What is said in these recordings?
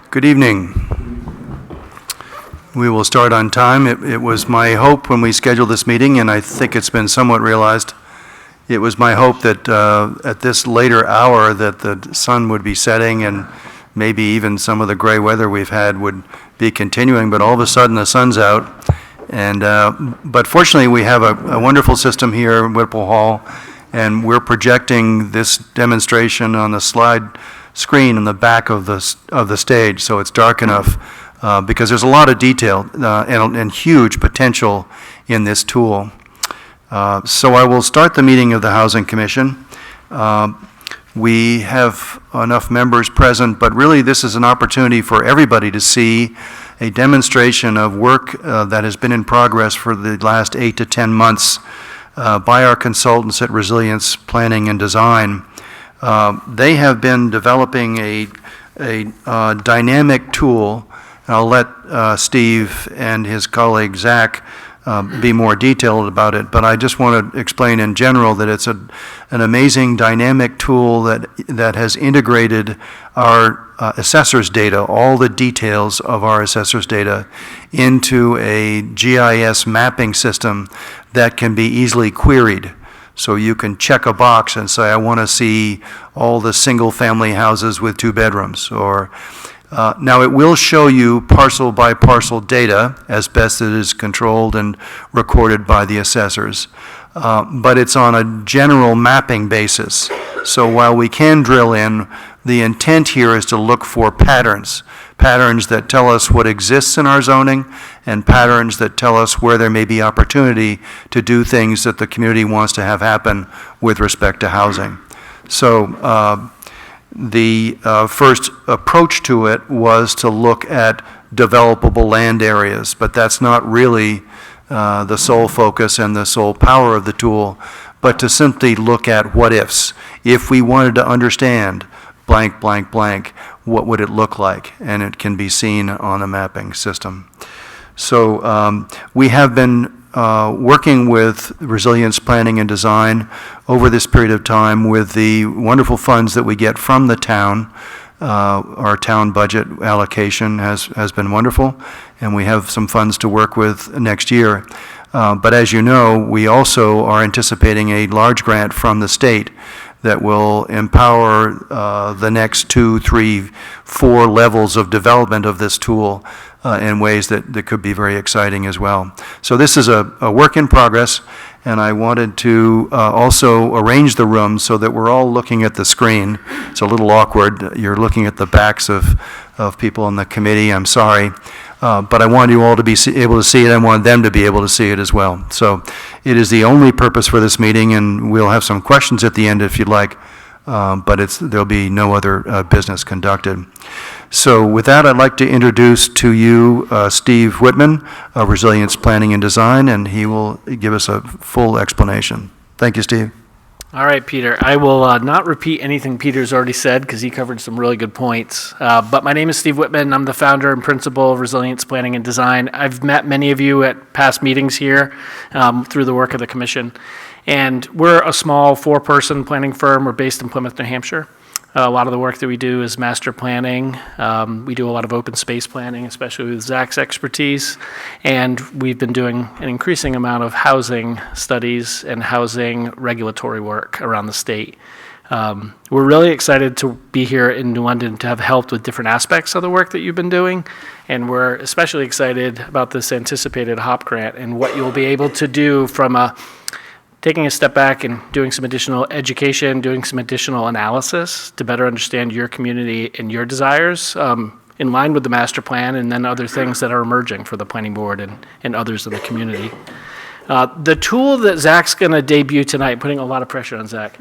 Good evening. We will start on time. It was my hope when we scheduled this meeting, and I think it's been somewhat realized, it was my hope that at this later hour that the sun would be setting and maybe even some of the gray weather we've had would be continuing, but all of a sudden the sun's out. And but fortunately we have a wonderful system here in Whipple Hall, and we're projecting this demonstration on the slide screen in the back of the stage, so it's dark enough because there's a lot of detail and huge potential in this tool. So I will start the meeting of the Housing Commission. We have enough members present, but really this is an opportunity for everybody to see a demonstration of work that has been in progress for the last 8 to 10 months by our consultants at Resilience Planning and Design. They have been developing a dynamic tool. I'll let Steve and his colleague Zach be more detailed about it, but I just want to explain in general that it's an amazing dynamic tool that has integrated our assessor's data, all the details of our assessor's data, into a GIS mapping system that can be easily queried. So you can check a box and say, I want to see all the single-family houses with 2 bedrooms, or now it will show you parcel by parcel data as best it is controlled and recorded by the assessors. But it's on a general mapping basis. So while we can drill in, the intent here is to look for patterns that tell us what exists in our zoning and patterns that tell us where there may be opportunity to do things that the community wants to have happen with respect to housing. So the first approach to it was to look at developable land areas, but that's not really the sole focus and the sole power of the tool, but to simply look at what ifs. If we wanted to understand blank, blank, blank, what would it look like? And it can be seen on the mapping system. So we have been working with Resilience Planning and Design over this period of time with the wonderful funds that we get from the town. Our town budget allocation has been wonderful, and we have some funds to work with next year. But as you know, we also are anticipating a large grant from the state that will empower the next 2, 3, 4 levels of development of this tool in ways that could be very exciting as well. So this is a work in progress, and I wanted to also arrange the room so that we're all looking at the screen. It's a little awkward. You're looking at the backs of people on the committee. I'm sorry. But I wanted you all to be able to see it. I wanted them to be able to see it as well. So it is the only purpose for this meeting, and we'll have some questions at the end if you'd like, but there'll be no other business conducted. So with that, I'd like to introduce to you Steve Whitman of Resilience Planning and Design, and he will give us a full explanation. Thank you, Steve. All right, Peter. I will not repeat anything Peter's already said because he covered some really good points. But my name is Steve Whitman. I'm the founder and principal of Resilience Planning and Design. I've met many of you at past meetings here through the work of the commission. And we're a small 4-person planning firm. We're based in Plymouth, New Hampshire. A lot of the work that we do is master planning. We do a lot of open space planning, especially with Zach's expertise. And we've been doing an increasing amount of housing studies and housing regulatory work around the state. We're really excited to be here in New London to have helped with different aspects of the work that you've been doing. And we're especially excited about this anticipated HOP grant and what you'll be able to do from taking a step back and doing some additional education, doing some additional analysis to better understand your community and your desires in line with the master plan, and then other things that are emerging for the planning board and others in the community. The tool that Zach's going to debut tonight, putting a lot of pressure on Zach,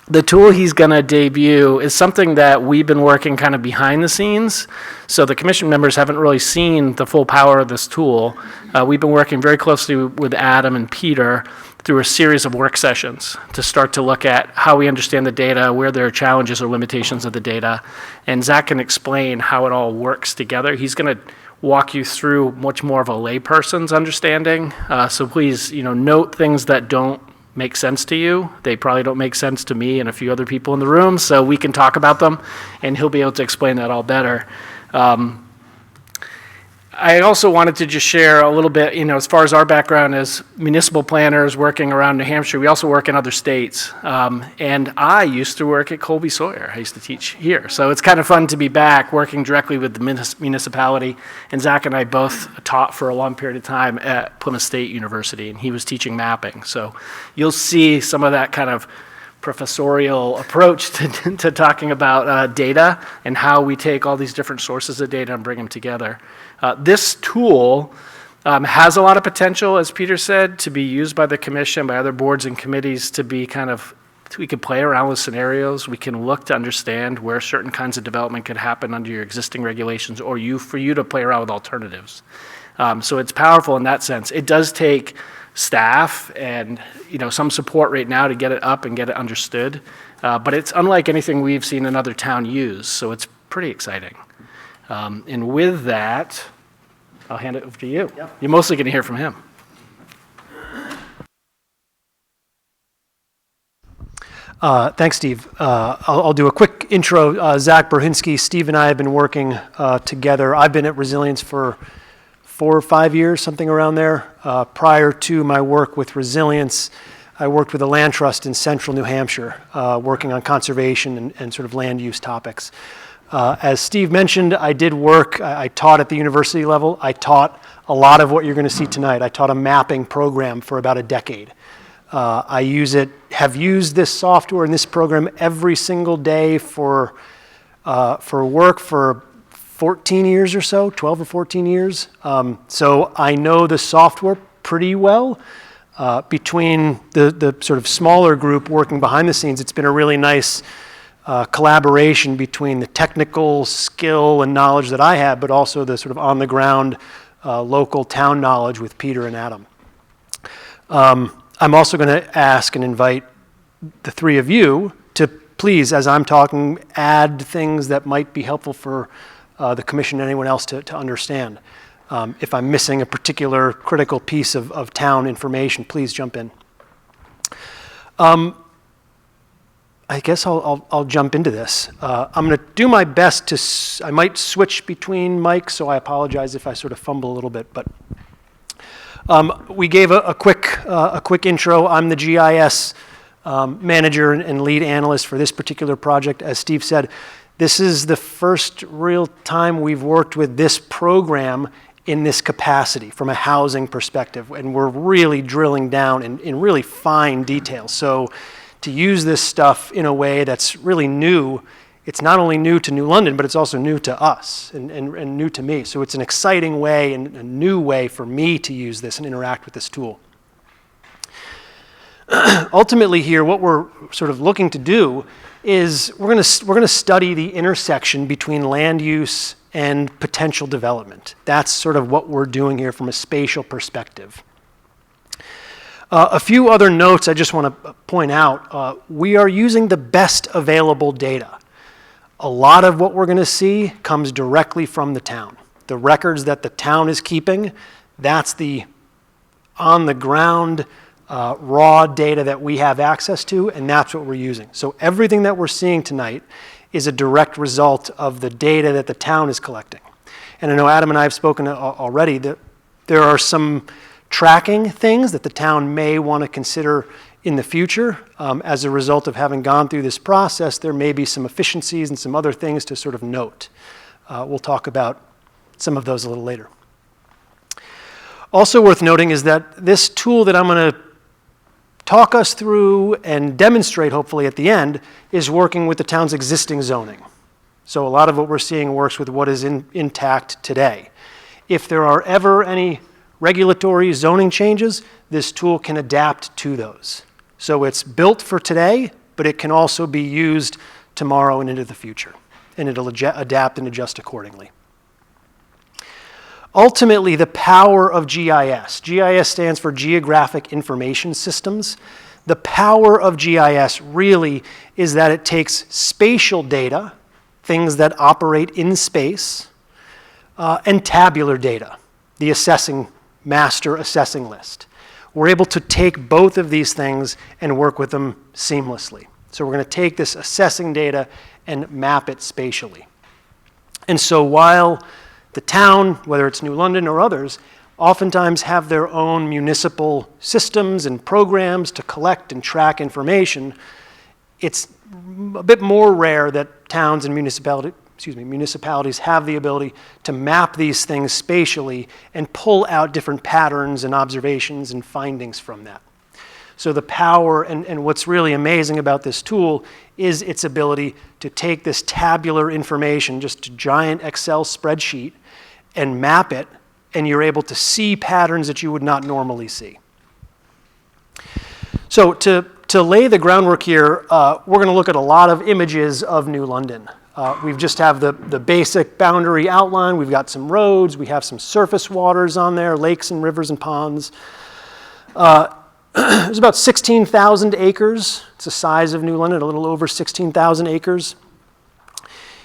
the tool he's going to debut is something that we've been working kind of behind the scenes. So the commission members haven't really seen the full power of this tool. We've been working very closely with Adam and Peter through a series of work sessions to start to look at how we understand the data, where there are challenges or limitations of the data. And Zach can explain how it all works together. He's going to walk you through much more of a layperson's understanding. So please, note things that don't make sense to you. They probably don't make sense to me and a few other people in the room, so we can talk about them, and he'll be able to explain that all better. I also wanted to just share a little bit, as far as our background as municipal planners working around New Hampshire, we also work in other states. And I used to work at Colby Sawyer. I used to teach here. So it's kind of fun to be back working directly with the municipality. And Zach and I both taught for a long period of time at Plymouth State University, and he was teaching mapping. So you'll see some of that kind of professorial approach to talking about data and how we take all these different sources of data and bring them together. This tool has a lot of potential, as Peter said, to be used by the commission, by other boards and committees to be we can play around with scenarios. We can look to understand where certain kinds of development could happen under your existing regulations or for you to play around with alternatives. So it's powerful in that sense. It does take staff and some support right now to get it up and get it understood, but it's unlike anything we've seen another town use, so it's pretty exciting. And with that, I'll hand it over to you. Yep. You're mostly going to hear from him. Thanks, Steve. I'll do a quick intro. Zach Berhinsky, Steve and I have been working together. I've been at Resilience for 4 or 5 years, something around there. Prior to my work with Resilience, I worked with a land trust in central New Hampshire, working on conservation and sort of land use topics. As Steve mentioned, I did work, I taught at the university level. I taught a lot of what you're going to see tonight. I taught a mapping program for about a decade. I have used this software and this program every single day for work for 14 years or so, 12 or 14 years. So I know the software pretty well. Between the sort of smaller group working behind the scenes, it's been a really nice collaboration between the technical skill and knowledge that I have, but also the sort of on-the-ground local town knowledge with Peter and Adam. I'm also going to ask and invite the three of you to please, as I'm talking, add things that might be helpful for the commission and anyone else to understand. If I'm missing a particular critical piece of town information, please jump in. I guess I'll jump into this. I'm going to do my best I might switch between mics, so I apologize if I sort of fumble a little bit, but we gave a quick intro. I'm the GIS manager and lead analyst for this particular project. As Steve said, this is the first real time we've worked with this program in this capacity from a housing perspective, and we're really drilling down in really fine detail. So to use this stuff in a way that's really new, it's not only new to New London, but it's also new to us and new to me. So it's an exciting way and a new way for me to use this and interact with this tool. Ultimately here, what we're sort of looking to do is we're going to study the intersection between land use and potential development. That's sort of what we're doing here from a spatial perspective. A few other notes I just want to point out. We are using the best available data. A lot of what we're going to see comes directly from the town. The records that the town is keeping, that's the on-the-ground raw data that we have access to, and that's what we're using. So everything that we're seeing tonight is a direct result of the data that the town is collecting. And I know Adam and I have spoken already that there are some tracking things that the town may want to consider in the future. As a result of having gone through this process, there may be some efficiencies and some other things to sort of note. We'll talk about some of those a little later. Also worth noting is that this tool that I'm going to talk us through and demonstrate, hopefully at the end, is working with the town's existing zoning. So a lot of what we're seeing works with what is intact today. If there are ever any regulatory zoning changes, this tool can adapt to those. So it's built for today, but it can also be used tomorrow and into the future, and it'll adapt and adjust accordingly. Ultimately, the power of GIS. GIS stands for Geographic Information Systems. The power of GIS really is that it takes spatial data, things that operate in space, and tabular data, the master assessing list. we're able to take both of these things and work with them seamlessly. So we're going to take this assessing data and map it spatially. And so while the town, whether it's New London or others, oftentimes have their own municipal systems and programs to collect and track information, it's a bit more rare that towns and municipalities have the ability to map these things spatially and pull out different patterns and observations and findings from that. So the power and what's really amazing about this tool is its ability to take this tabular information, just a giant Excel spreadsheet, and map it, and you're able to see patterns that you would not normally see. So to lay the groundwork here, we're going to look at a lot of images of New London. We just have the basic boundary outline. We've got some roads. We have some surface waters on there, lakes and rivers and ponds. There's about 16,000 acres. It's the size of New London, a little over 16,000 acres.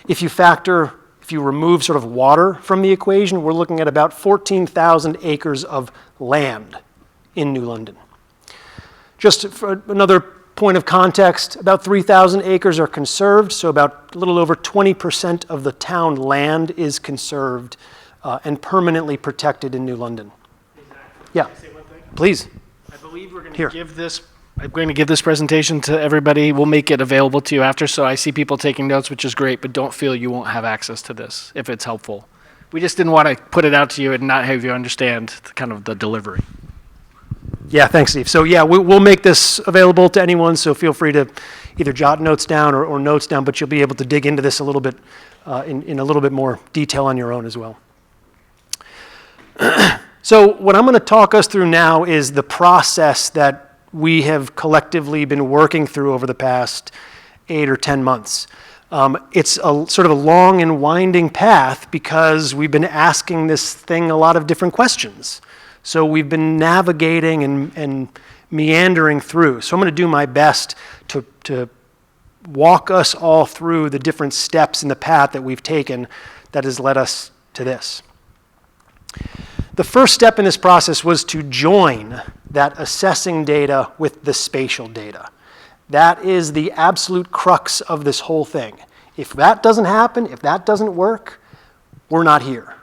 If you remove sort of water from the equation, we're looking at about 14,000 acres of land in New London. Just for another point of context, about 3,000 acres are conserved, so about a little over 20% of the town land is conserved and permanently protected in New London. Exactly. Yeah, Can I say one thing? please. I believe we're going Here. to give this. I'm going to give this presentation to everybody. We'll make it available to you after. So I see people taking notes, which is great, but don't feel you won't have access to this if it's helpful. We just didn't want to put it out to you and not have you understand kind of the delivery. Yeah, thanks, Steve. So yeah, we'll make this available to anyone, so feel free to either jot notes down or notes down, but you'll be able to dig into this a little bit in a little bit more detail on your own as well. So what I'm going to talk us through now is the process that we have collectively been working through over the past 8 or 10 months. It's a sort of a long and winding path because we've been asking this thing a lot of different questions. So we've been navigating and meandering through. So I'm going to do my best to walk us all through the different steps in the path that we've taken that has led us to this. The first step in this process was to join that assessing data with the spatial data. That is the absolute crux of this whole thing. If that doesn't happen, if that doesn't work, we're not here.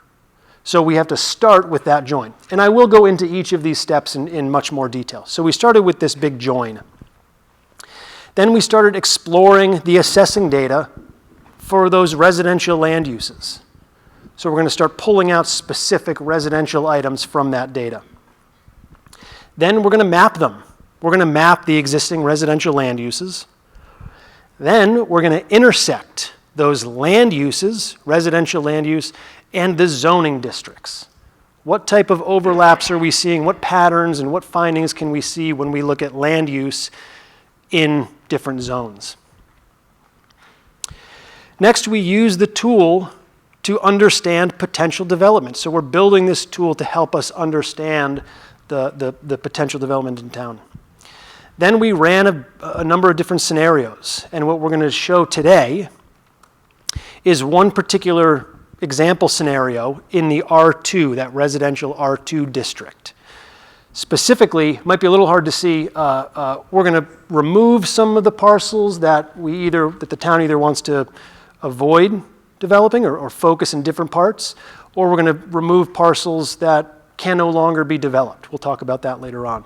So we have to start with that join. And I will go into each of these steps in much more detail. So we started with this big join. Then we started exploring the assessing data for those residential land uses. So we're going to start pulling out specific residential items from that data. Then we're going to map them. We're going to map the existing residential land uses. Then we're going to intersect those land uses, residential land use, and the zoning districts. What type of overlaps are we seeing? What patterns and what findings can we see when we look at land use in different zones? Next, we use the tool to understand potential development. So we're building this tool to help us understand the potential development in town. Then we ran a number of different scenarios. And what we're going to show today is one particular example scenario in the R2, that residential R2 district. Specifically, might be a little hard to see, we're going to remove some of the parcels that the town either wants to avoid developing or focus in different parts, or we're going to remove parcels that can no longer be developed. We'll talk about that later on.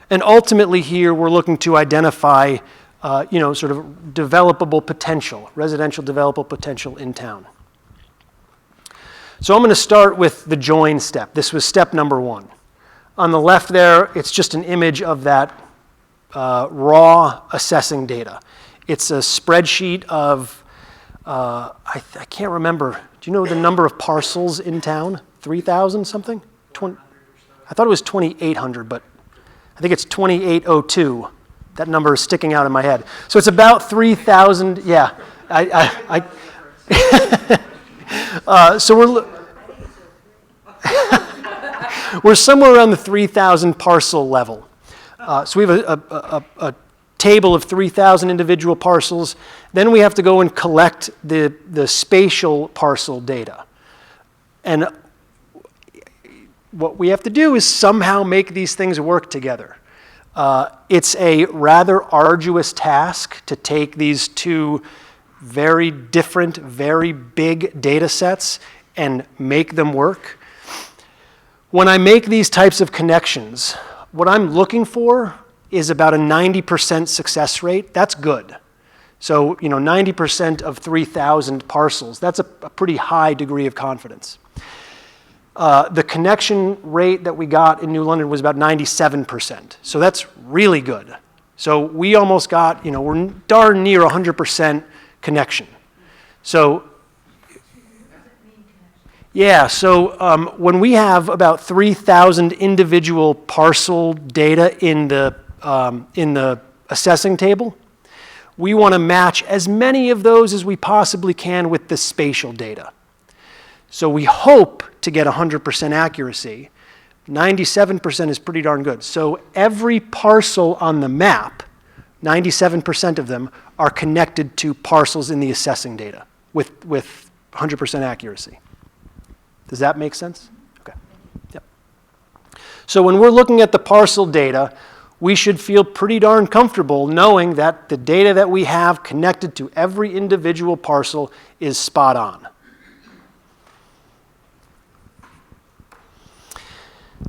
And ultimately here, we're looking to identify, sort of developable potential, residential developable potential in town. So I'm going to start with the join step. This was step number 1. On the left there, it's just an image of that raw assessing data. It's a spreadsheet of, I can't remember. Do you know the number of parcels in town? 3,000 something? I thought it was 2,800, but I think it's 2,802. That number is sticking out in my head. So it's about 3,000, yeah. So we're somewhere around the 3,000 parcel level. So we have a table of 3,000 individual parcels. Then we have to go and collect the spatial parcel data. And what we have to do is somehow make these things work together. It's a rather arduous task to take these two very different, very big data sets and make them work. When I make these types of connections, what I'm looking for is about a 90% success rate. That's good. So, 90% of 3,000 parcels, that's a pretty high degree of confidence. The connection rate that we got in New London was about 97%. So that's really good. So we almost got, we're darn near 100% connection. So, yeah, so when we have about 3,000 individual parcel data in the assessing table, we want to match as many of those as we possibly can with the spatial data. So we hope to get 100% accuracy. 97% is pretty darn good. So every parcel on the map, 97% of them are connected to parcels in the assessing data with 100% accuracy. Does that make sense? Okay. Yep. So when we're looking at the parcel data, we should feel pretty darn comfortable knowing that the data that we have connected to every individual parcel is spot on.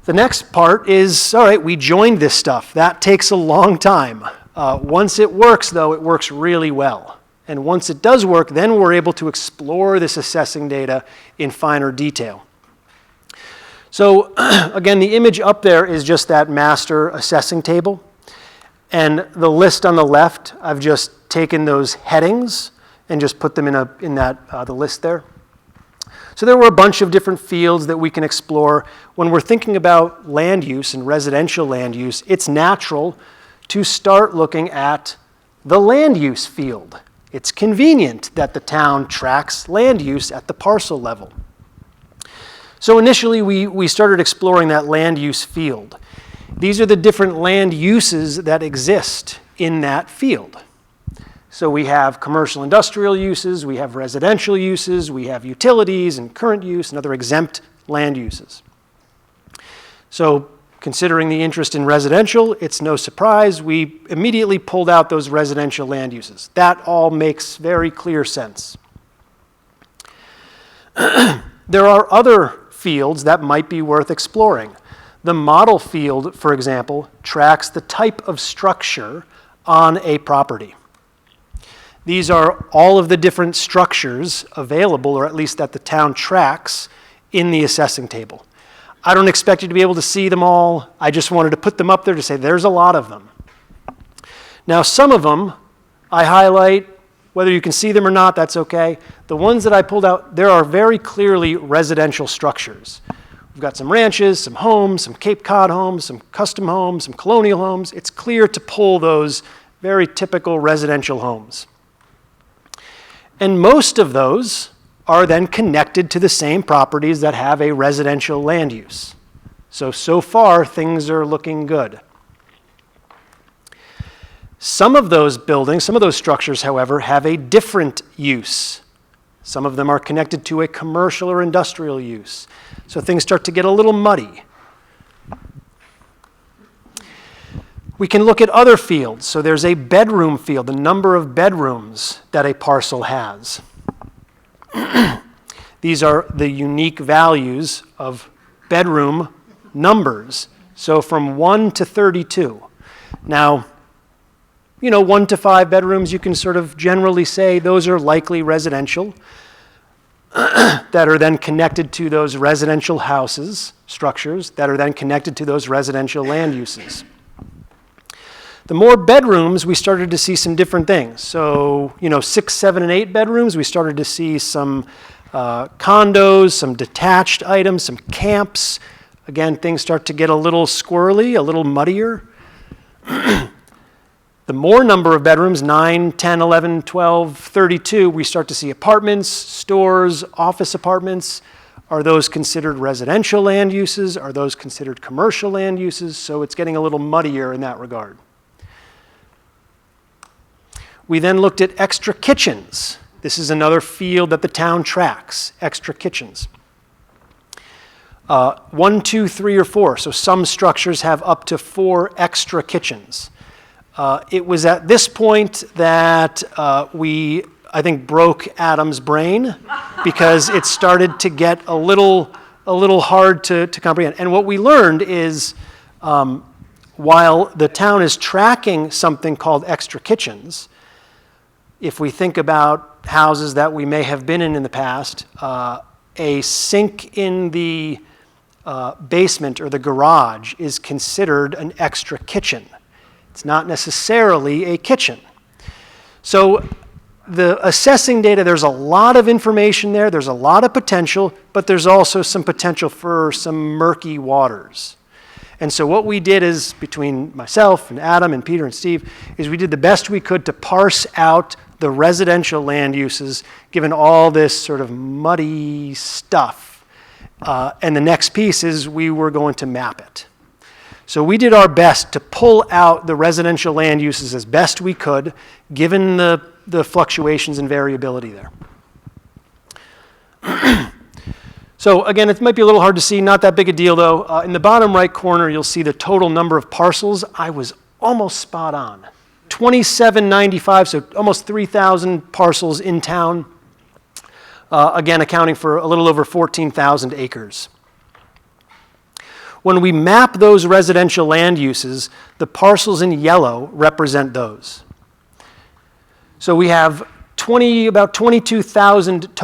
The next part is, all right, we joined this stuff. That takes a long time. Once it works, though, it works really well. And once it does work, then we're able to explore this assessing data in finer detail. So again, the image up there is just that master assessing table. And the list on the left, I've just taken those headings and just put them in the list there. So there were a bunch of different fields that we can explore. When we're thinking about land use and residential land use, it's natural to start looking at the land use field. It's convenient that the town tracks land use at the parcel level. So initially, we started exploring that land use field. These are the different land uses that exist in that field. So we have commercial industrial uses, we have residential uses, we have utilities and current use and other exempt land uses. So considering the interest in residential, it's no surprise we immediately pulled out those residential land uses. That all makes very clear sense. There are other fields that might be worth exploring. The model field, for example, tracks the type of structure on a property. These are all of the different structures available, or at least that the town tracks, in the assessing table. I don't expect you to be able to see them all. I just wanted to put them up there to say there's a lot of them. Now, some of them I highlight. Whether you can see them or not, that's okay. The ones that I pulled out, there are very clearly residential structures. We've got some ranches, some homes, some Cape Cod homes, some custom homes, some colonial homes. It's clear to pull those very typical residential homes. And most of those are then connected to the same properties that have a residential land use. So far, things are looking good. Some of those buildings, some of those structures, however, have a different use. Some of them are connected to a commercial or industrial use. So things start to get a little muddy. We can look at other fields. So there's a bedroom field, the number of bedrooms that a parcel has. These are the unique values of bedroom numbers. So from 1 to 32. Now, 1 to 5 bedrooms, you can sort of generally say those are likely residential that are then connected to those residential houses, structures, that are then connected to those residential land uses. The more bedrooms, we started to see some different things. So, 6, 7, and 8 bedrooms, we started to see some condos, some detached items, some camps. Again, things start to get a little squirrely, a little muddier. The more number of bedrooms, 9, 10, 11, 12, 32, we start to see apartments, stores, office apartments. Are those considered residential land uses? Are those considered commercial land uses? So it's getting a little muddier in that regard. We then looked at extra kitchens. This is another field that the town tracks, extra kitchens. 1, 2, 3, or 4. So some structures have up to 4 extra kitchens. It was at this point that we, I think, broke Adam's brain because it started to get a little hard to comprehend. And what we learned is while the town is tracking something called extra kitchens, if we think about houses that we may have been in the past, a sink in the basement or the garage is considered an extra kitchen. It's not necessarily a kitchen. So the assessing data, there's a lot of information there, there's a lot of potential, but there's also some potential for some murky waters. And so what we did is, between myself and Adam and Peter and Steve, is we did the best we could to parse out the residential land uses, given all this sort of muddy stuff. And the next piece is we were going to map it. So we did our best to pull out the residential land uses as best we could, given the fluctuations and variability there. So again, it might be a little hard to see, not that big a deal though. In the bottom right corner, you'll see the total number of parcels. I was almost spot on. 2795, so almost 3,000 parcels in town. Again, accounting for a little over 14,000 acres. When we map those residential land uses, the parcels in yellow represent those. So we have about 2,200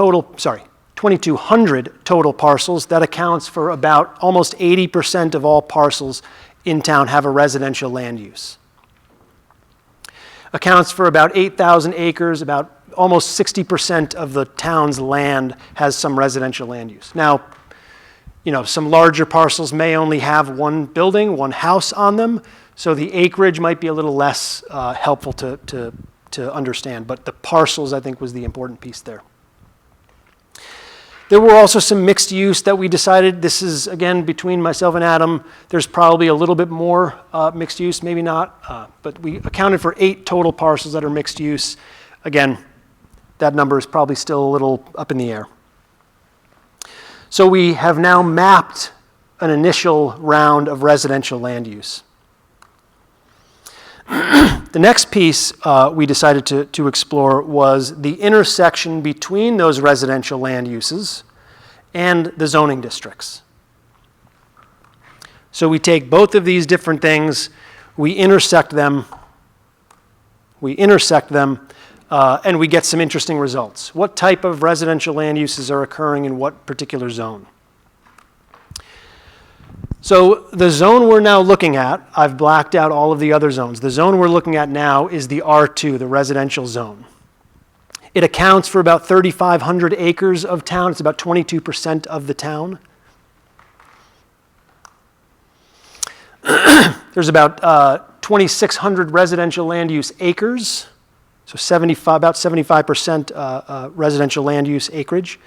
total parcels. That accounts for about almost 80% of all parcels in town have a residential land use. Accounts for about 8,000 acres, about almost 60% of the town's land has some residential land use. Now, some larger parcels may only have one building, one house on them, so the acreage might be a little less helpful to understand, but the parcels, I think, was the important piece there. There were also some mixed use that we decided, this is, again, between myself and Adam, there's probably a little bit more mixed use, maybe not, but we accounted for 8 total parcels that are mixed use. Again, that number is probably still a little up in the air. So we have now mapped an initial round of residential land use. The next piece we decided to explore was the intersection between those residential land uses and the zoning districts. So we take both of these different things, we intersect them, and we get some interesting results. What type of residential land uses are occurring in what particular zone? So the zone we're now looking at, I've blacked out all of the other zones. The zone we're looking at now is the R2, the residential zone. It accounts for about 3,500 acres of town. It's about 22% of the town. There's about 2,600 residential land use acres, so about 75% residential land use acreage,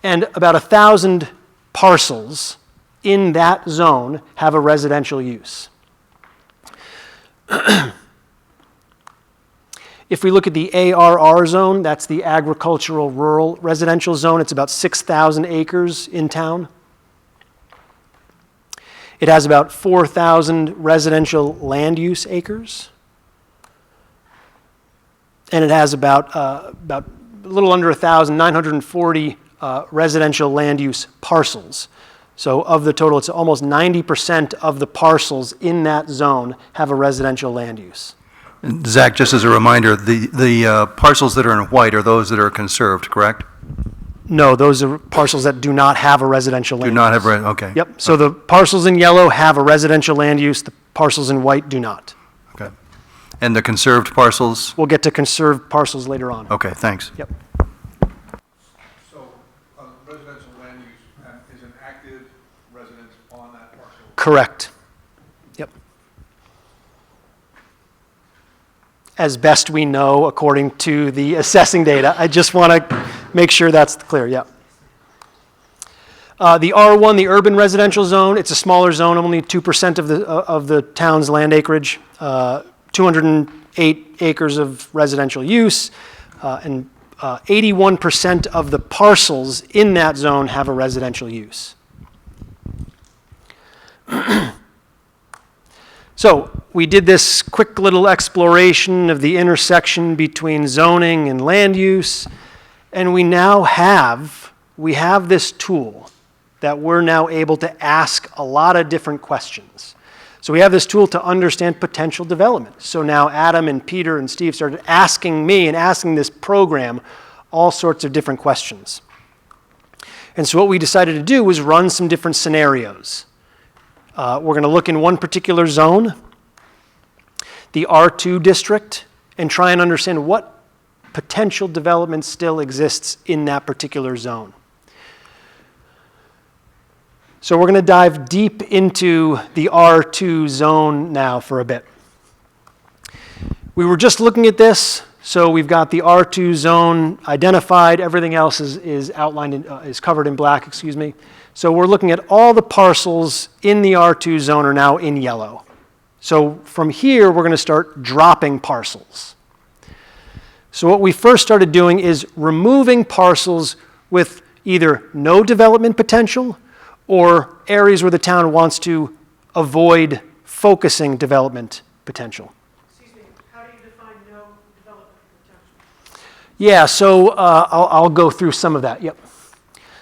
and about 1,000 parcels in that zone have a residential use. If we look at the ARR zone, that's the agricultural rural residential zone, it's about 6,000 acres in town. It has about 4,000 residential land use acres. And it has about a little under 1,000, 940 residential land use parcels. So of the total, it's almost 90% of the parcels in that zone have a residential land use. Zach, just as a reminder, the parcels that are in white are those that are conserved, correct? No, those are parcels that do not have a residential land use. Do not have, okay. Yep, so the parcels in yellow have a residential land use, the parcels in white do not. Okay. And the conserved parcels? We'll get to conserved parcels later on. Okay, thanks. Yep. So residential land use is an active residence on that parcel? Correct. Yep. As best we know, according to the assessing data. I just want to make sure that's clear, yeah. The R1, the urban residential zone, it's a smaller zone, only 2% of the town's land acreage, 208 acres of residential use, and 81% of the parcels in that zone have a residential use. So we did this quick little exploration of the intersection between zoning and land use, and we have this tool that we're now able to ask a lot of different questions. So we have this tool to understand potential development. So now Adam and Peter and Steve started asking me and asking this program all sorts of different questions. And so what we decided to do was run some different scenarios. We're going to look in one particular zone, the R2 district, and try and understand what potential development still exists in that particular zone. So we're going to dive deep into the R2 zone now for a bit. We were just looking at this, so we've got the R2 zone identified. Everything else is outlined, is covered in black, excuse me. So we're looking at all the parcels in the R2 zone are now in yellow. So from here, we're going to start dropping parcels. So what we first started doing is removing parcels with either no development potential or areas where the town wants to avoid focusing development potential. Excuse me, how do you define no development potential? Yeah, so I'll go through some of that, yep.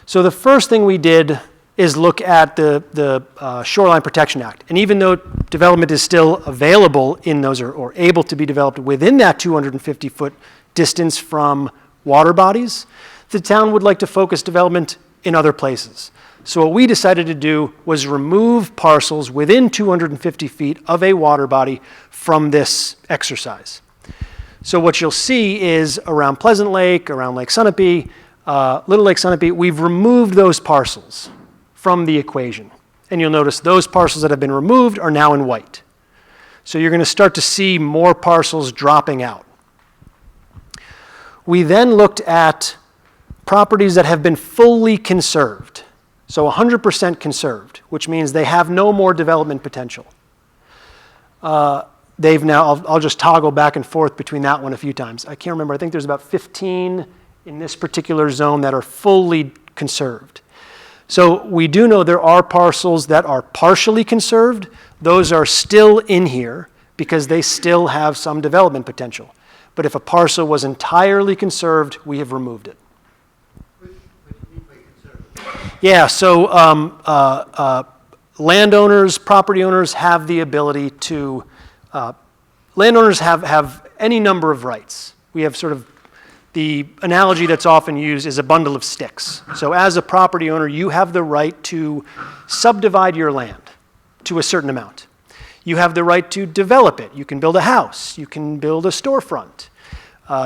So the first thing we did is look at the Shoreline Protection Act. And even though development is still available in those or able to be developed within that 250-foot distance from water bodies, the town would like to focus development in other places. So what we decided to do was remove parcels within 250 feet of a water body from this exercise. So what you'll see is around Pleasant Lake, around Lake Sunapee, Little Lake Sunapee, we've removed those parcels from the equation. And you'll notice those parcels that have been removed are now in white. So you're going to start to see more parcels dropping out. We then looked at properties that have been fully conserved. So 100% conserved, which means they have no more development potential. They've now, I'll just toggle back and forth between that one a few times. I can't remember, I think there's about 15 in this particular zone that are fully conserved. So we do know there are parcels that are partially conserved. Those are still in here because they still have some development potential. But if a parcel was entirely conserved, we have removed it. Yeah, so landowners, property owners have the ability to, landowners have any number of rights. We have sort of, the analogy that's often used is a bundle of sticks. So as a property owner, you have the right to subdivide your land to a certain amount. You have the right to develop it. You can build a house. You can build a storefront.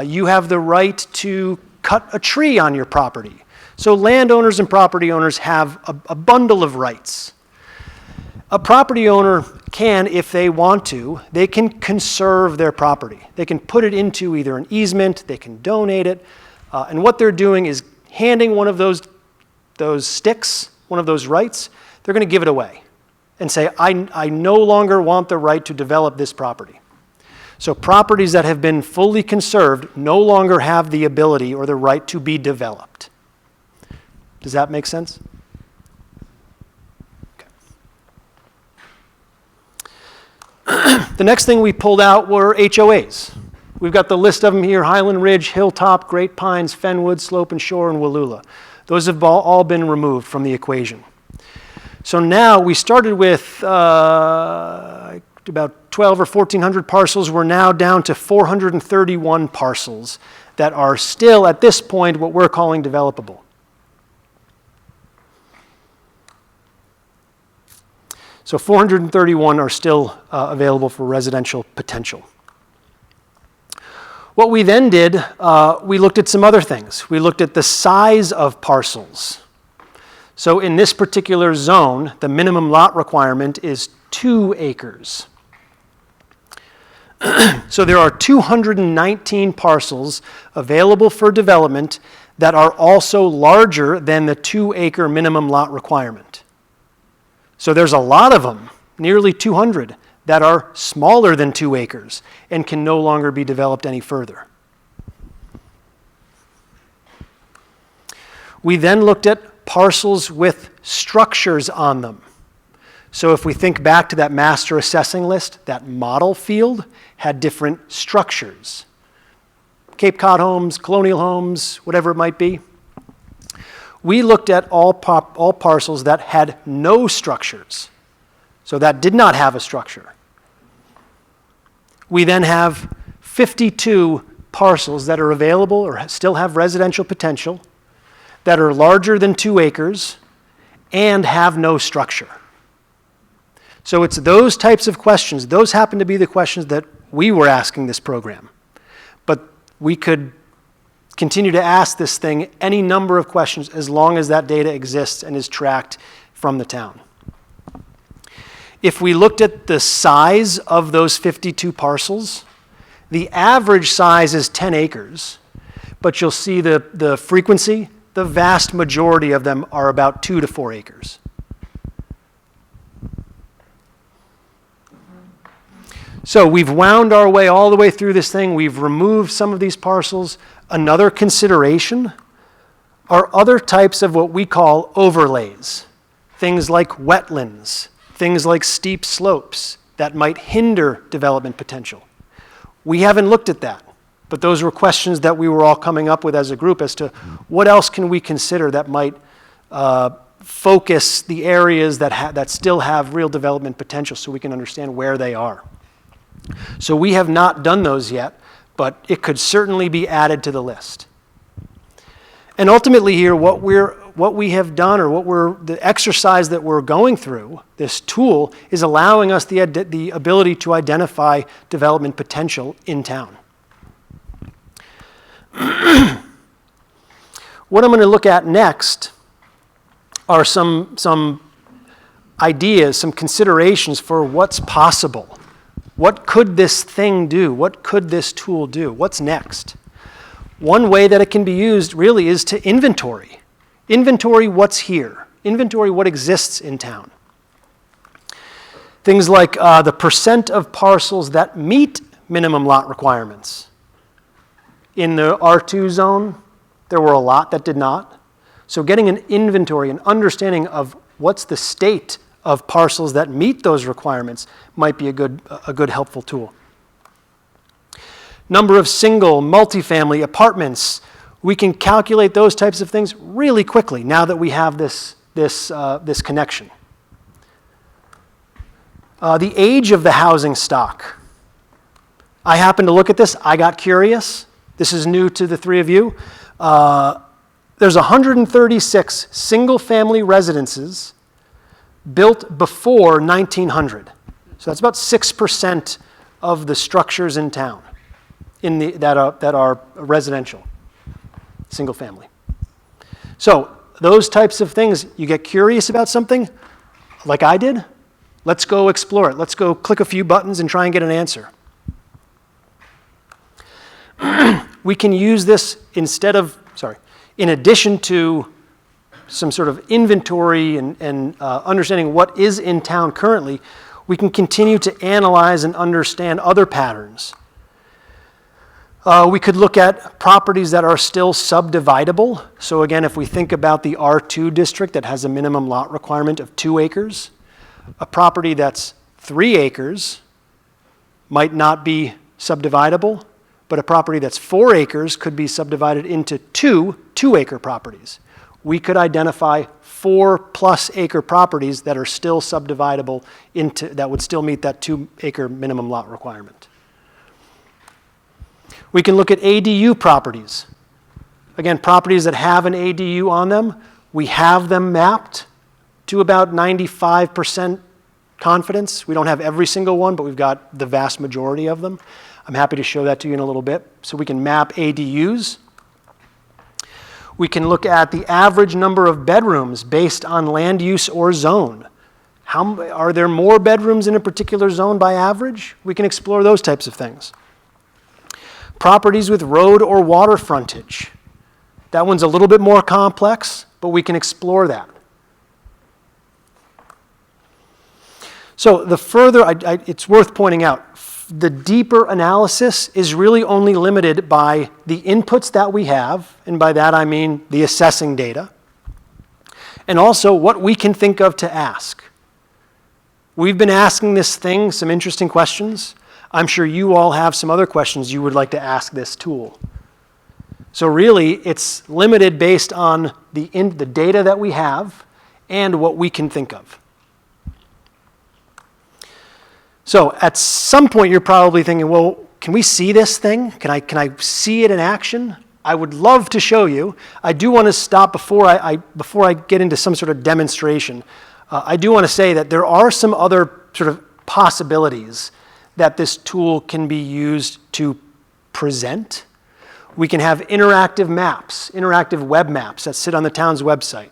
You have the right to cut a tree on your property. So landowners and property owners have a bundle of rights. A property owner can, if they want to, they can conserve their property. They can put it into either an easement, they can donate it, and what they're doing is handing one of those sticks, one of those rights, they're going to give it away and say, I no longer want the right to develop this property. So properties that have been fully conserved no longer have the ability or the right to be developed. Does that make sense? Okay. The next thing we pulled out were HOAs. We've got the list of them here: Highland Ridge, Hilltop, Great Pines, Fenwood, Slope and Shore, and Wallula. Those have all been removed from the equation. So now we started with about 12 or 1,400 parcels. We're now down to 431 parcels that are still, at this point, what we're calling developable. So 431 are still available for residential potential. What we then did, we looked at some other things. We looked at the size of parcels. So in this particular zone, the minimum lot requirement is 2 acres. So there are 219 parcels available for development that are also larger than the 2-acre minimum lot requirement. So there's a lot of them, nearly 200, that are smaller than 2 acres and can no longer be developed any further. We then looked at parcels with structures on them. So if we think back to that master assessing list, that model field had different structures. Cape Cod homes, colonial homes, whatever it might be. We looked at all parcels that had no structures, so that did not have a structure. We then have 52 parcels that are available or still have residential potential, that are larger than 2 acres, and have no structure. So it's those types of questions. Those happen to be the questions that we were asking this program. But we could continue to ask this thing any number of questions as long as that data exists and is tracked from the town. If we looked at the size of those 52 parcels, the average size is 10 acres, but you'll see the frequency, the vast majority of them are about 2 to 4 acres. So we've wound our way all the way through this thing. We've removed some of these parcels. Another consideration are other types of what we call overlays. Things like wetlands, things like steep slopes that might hinder development potential. We haven't looked at that, but those were questions that we were all coming up with as a group as to what else can we consider that might focus the areas that still have real development potential so we can understand where they are. So we have not done those yet, but it could certainly be added to the list. And ultimately here, what we have done, or the exercise that we're going through, this tool, is allowing us the ability to identify development potential in town. What I'm going to look at next are some ideas, some considerations for what's possible. What could this thing do? What could this tool do? What's next? One way that it can be used really is to inventory. Inventory what's here. Inventory what exists in town. Things like the percent of parcels that meet minimum lot requirements. In the R2 zone, there were a lot that did not. So getting an inventory, an understanding of what's the state of parcels that meet those requirements might be a good helpful tool. Number of single, multifamily apartments. We can calculate those types of things really quickly now that we have this connection. The age of the housing stock. I happened to look at this. I got curious. This is new to the three of you. There's 136 single-family residences built before 1900. So that's about 6% of the structures in town that are residential, single family. So those types of things, you get curious about something, like I did, let's go explore it. Let's go click a few buttons and try and get an answer. We can use this in addition to some sort of inventory and understanding what is in town currently, we can continue to analyze and understand other patterns. We could look at properties that are still subdividable. So again, if we think about the R2 district that has a minimum lot requirement of 2 acres, a property that's 3 acres might not be subdividable, but a property that's 4 acres could be subdivided into 2 2-acre properties. We could identify 4+ acre properties that are still subdividable that would still meet that 2-acre minimum lot requirement. We can look at ADU properties. Again, properties that have an ADU on them, we have them mapped to about 95% confidence. We don't have every single one, but we've got the vast majority of them. I'm happy to show that to you in a little bit. So we can map ADUs. We can look at the average number of bedrooms based on land use or zone. Are there more bedrooms in a particular zone by average? We can explore those types of things. Properties with road or water frontage. That one's a little bit more complex, but we can explore that. So the further, it's worth pointing out, the deeper analysis is really only limited by the inputs that we have, and by that I mean the assessing data, and also what we can think of to ask. We've been asking this thing some interesting questions. I'm sure you all have some other questions you would like to ask this tool. So really, it's limited based on the data that we have and what we can think of. So at some point, you're probably thinking, well, can we see this thing? Can I see it in action? I would love to show you. I do want to stop before I get into some sort of demonstration. I do want to say that there are some other sort of possibilities that this tool can be used to present. We can have interactive maps, interactive web maps that sit on the town's website.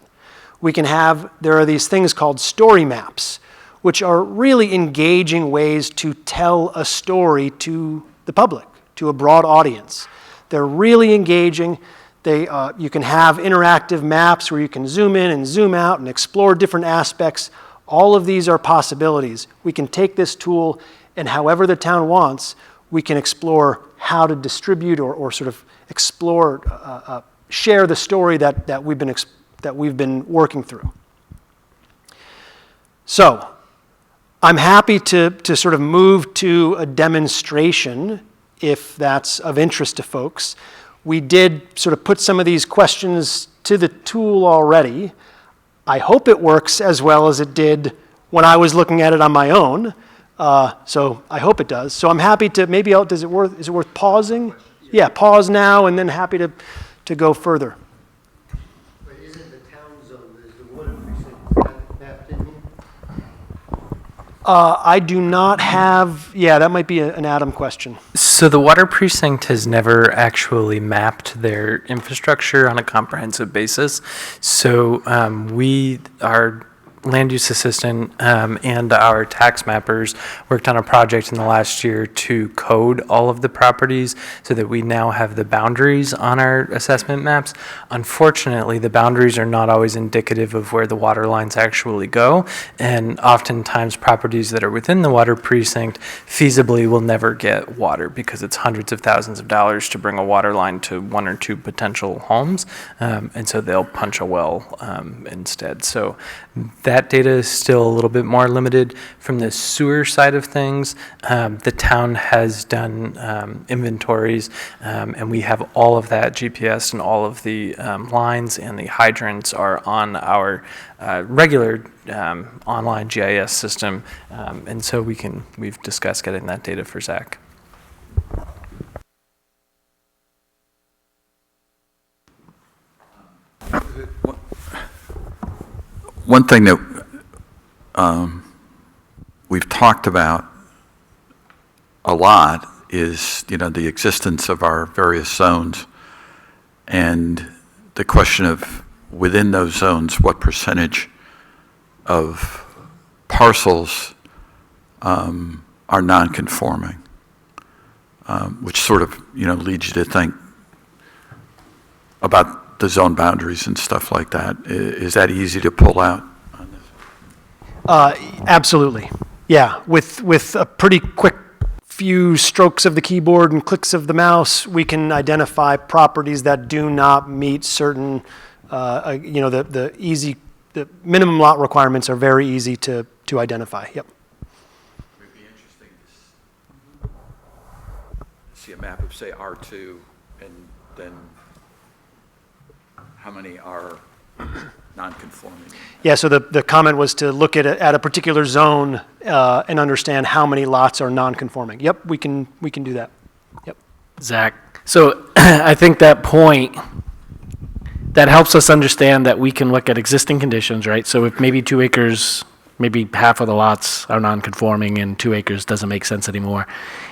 There are these things called story maps, which are really engaging ways to tell a story to the public, to a broad audience. They're really engaging. You can have interactive maps where you can zoom in and zoom out and explore different aspects. All of these are possibilities. We can take this tool and however the town wants, we can explore how to distribute or sort of explore, share the story that we've been working through. So, I'm happy to sort of move to a demonstration if that's of interest to folks. We did sort of put some of these questions to the tool already. I hope it works as well as it did when I was looking at it on my own. So I hope it does. So I'm happy to, is it worth pausing? Yeah, pause now and then happy to go further. But isn't the town zone, is the water precinct mapped in here? I do not have, that might be an Adam question. So the water precinct has never actually mapped their infrastructure on a comprehensive basis. So our land use assistant and our tax mappers worked on a project in the last year to code all of the properties so that we now have the boundaries on our assessment maps. Unfortunately, the boundaries are not always indicative of where the water lines actually go, and oftentimes properties that are within the water precinct feasibly will never get water because it's hundreds of thousands of dollars to bring a water line to one or two potential homes, and so they'll punch a well instead. So that data is still a little bit more limited. From the sewer side of things, the town has done inventories, and we have all of that GPS, and all of the lines and the hydrants are on our regular online GIS system, and so we've discussed getting that data for Zach. One thing that we've talked about a lot is, the existence of our various zones and the question of within those zones, what percentage of parcels are non-conforming, which sort of, leads you to think about the zone boundaries and stuff like that. Is that easy to pull out on this? Absolutely. Yeah, with a pretty quick few strokes of the keyboard and clicks of the mouse, we can identify properties that do not meet certain, the minimum lot requirements are very easy to identify. Yep. It would be interesting to see a map of, say, R2, and then how many are non-conforming? Yeah, so the comment was to look at a particular zone and understand how many lots are non-conforming. Yep, we can do that. Yep. Zach, so I think that point, that helps us understand that we can look at existing conditions, right? So if maybe 2 acres, maybe half of the lots are non-conforming and 2 acres doesn't make sense anymore.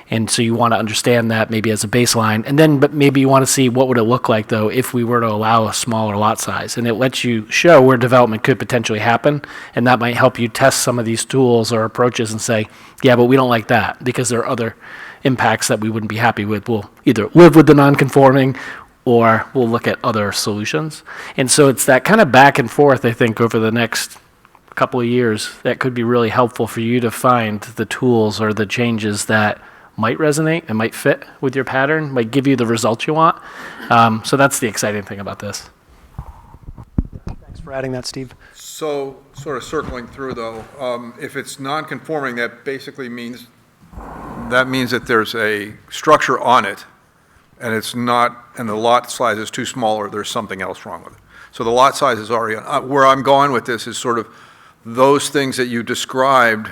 And so you want to understand that maybe as a baseline. And then, but maybe you want to see what would it look like, though, if we were to allow a smaller lot size. And it lets you show where development could potentially happen. And that might help you test some of these tools or approaches and say, yeah, but we don't like that because there are other impacts that we wouldn't be happy with. We'll either live with the non-conforming or we'll look at other solutions. And so it's that kind of back and forth, I think, over the next couple of years that could be really helpful for you to find the tools or the changes that might resonate and might fit with your pattern, might give you the results you want. So that's the exciting thing about this. Thanks for adding that, Steve. So, sort of circling through though, if it's non-conforming, that basically means, that there's a structure on it, and it's not, and the lot size is too small, or there's something else wrong with it. So the lot size is already, where I'm going with this is sort of those things that you described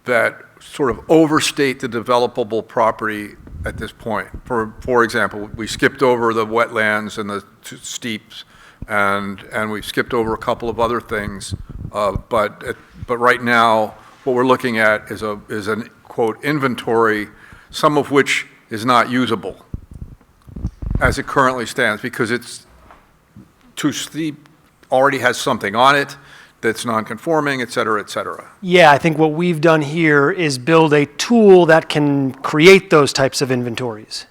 that sort of overstate the developable property at this point. For example, we skipped over the wetlands and the steeps, and we've skipped over a couple of other things, but right now, what we're looking at is an, quote, inventory, some of which is not usable as it currently stands, because it's too steep, already has something on it that's non-conforming, et cetera, et cetera. Yeah, I think what we've done here is build a tool that can create those types of inventories.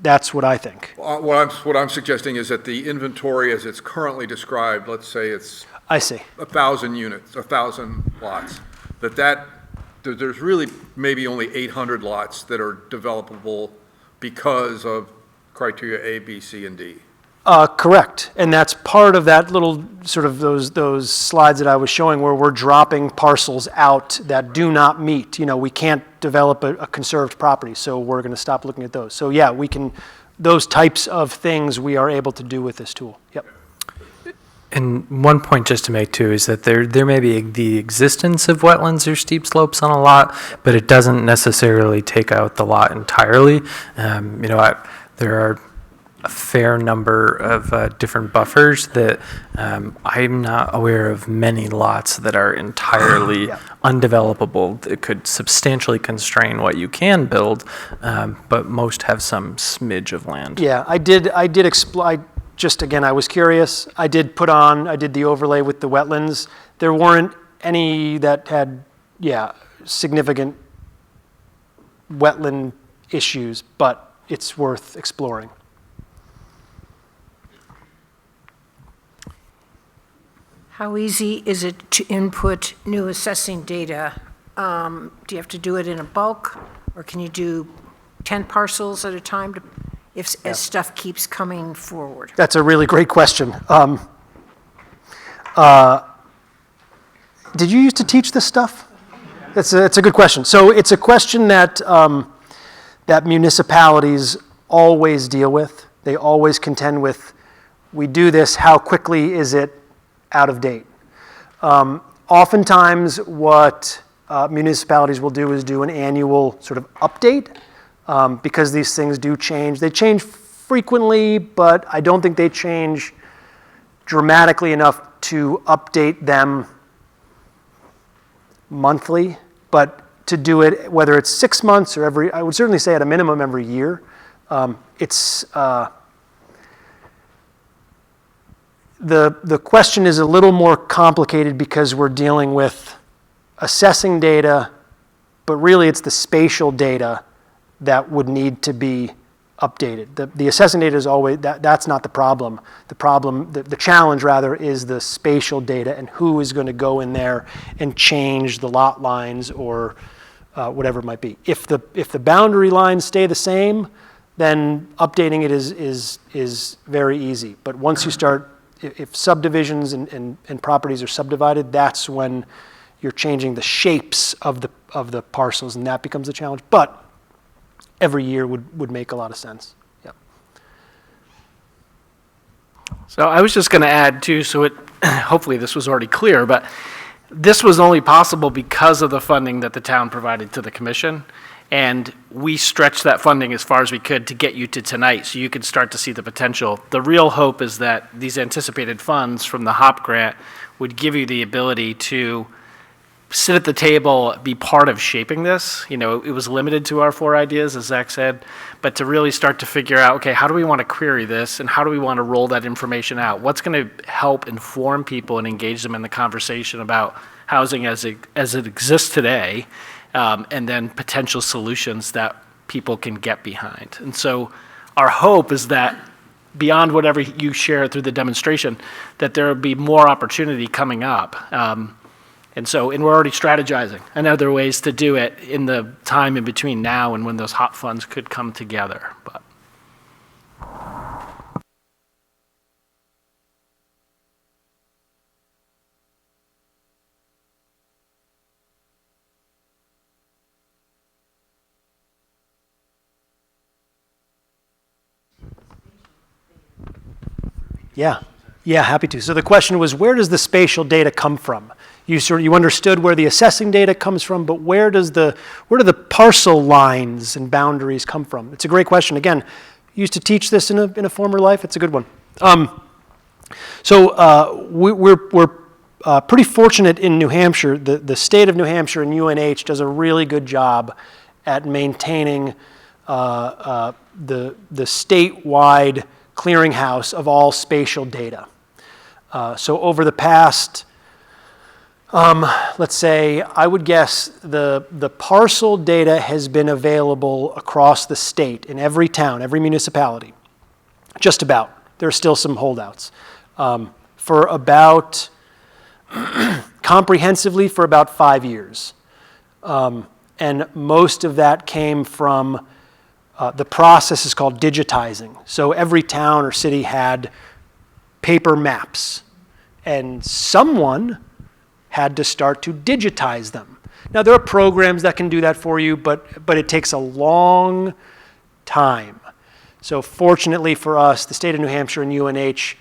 That's what I think. What I'm suggesting is that the inventory as it's currently described, let's say it's I see. 1,000 units, 1,000 lots, there's really maybe only 800 lots that are developable because of criteria A, B, C, and D. Correct, and that's part of that little sort of those slides that I was showing where we're dropping parcels out that do not meet. You know, we can't develop a conserved property, so we're going to stop looking at those. So yeah, we can, those types of things we are able to do with this tool. Yep. And one point just to make too is that there may be the existence of wetlands or steep slopes on a lot, but it doesn't necessarily take out the lot entirely. There are a fair number of different buffers that I'm not aware of many lots that are entirely undevelopable that could substantially constrain what you can build, but most have some smidge of land. Yeah, I did explain. Just again, I was curious. I did the overlay with the wetlands. There weren't any that had, significant wetland issues, but it's worth exploring. How easy is it to input new assessing data? Do you have to do it in a bulk, or can you do 10 parcels at a time as stuff keeps coming forward? That's a really great question. Did you used to teach this stuff? It's a good question. So it's a question that that municipalities always deal with. They always contend with, we do this, how quickly is it out of date? Oftentimes what municipalities will do is do an annual sort of update because these things do change. They change frequently, but I don't think they change dramatically enough to update them monthly. But to do it, whether it's 6 months or I would certainly say at a minimum every year, The question is a little more complicated because we're dealing with assessing data, but really it's the spatial data that would need to be updated. The assessing data is always, that's not the problem. The challenge rather is the spatial data and who is going to go in there and change the lot lines or whatever it might be. If the boundary lines stay the same, then updating it is very easy. But once you start, if subdivisions and properties are subdivided, that's when you're changing the shapes of the parcels, and that becomes a challenge. But every year would make a lot of sense. Yep. So I was just going to add too, so hopefully this was already clear, but this was only possible because of the funding that the town provided to the commission. And we stretched that funding as far as we could to get you to tonight so you could start to see the potential. The real hope is that these anticipated funds from the HOP grant would give you the ability to sit at the table, be part of shaping this. You know, it was limited to our 4 ideas, as Zach said, but to really start to figure out, okay, how do we want to query this and how do we want to roll that information out? What's going to help inform people and engage them in the conversation about housing as it exists today? And then potential solutions that people can get behind. And so our hope is that beyond whatever you share through the demonstration, that there will be more opportunity coming up. And we're already strategizing and other ways to do it in the time in between now and when those HOP funds could come together. But Yeah, happy to. So the question was, where does the spatial data come from? You understood where the assessing data comes from, but where do the parcel lines and boundaries come from? It's a great question. Again, used to teach this in a former life. It's a good one. We're pretty fortunate in New Hampshire. The state of New Hampshire and UNH does a really good job at maintaining the statewide clearinghouse of all spatial data. So over the past, let's say, I would guess the parcel data has been available across the state in every town, every municipality, just about. There are still some holdouts. For about, comprehensively for about 5 years. And most of that came from, the process is called digitizing. So every town or city had paper maps, and someone had to start to digitize them. Now, there are programs that can do that for you, but it takes a long time. So fortunately for us, the state of New Hampshire and UNH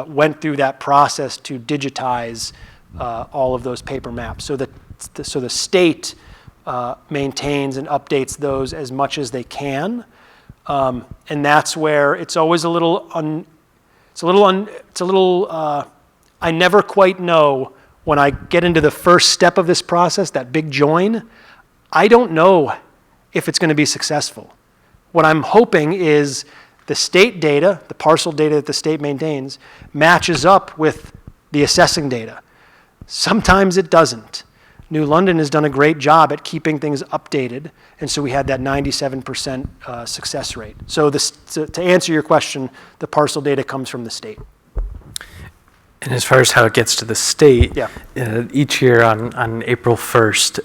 went through that process to digitize all of those paper maps. So the state maintains and updates those as much as they can. And that's where it's always I never quite know when I get into the first step of this process, that big join, I don't know if it's going to be successful. What I'm hoping is the state data, the parcel data that the state maintains, matches up with the assessing data. Sometimes it doesn't. New London has done a great job at keeping things updated, and so we had that 97% success rate. So to answer your question, the parcel data comes from the state. And as far as how it gets to the state, Yeah. Each year on April 1st,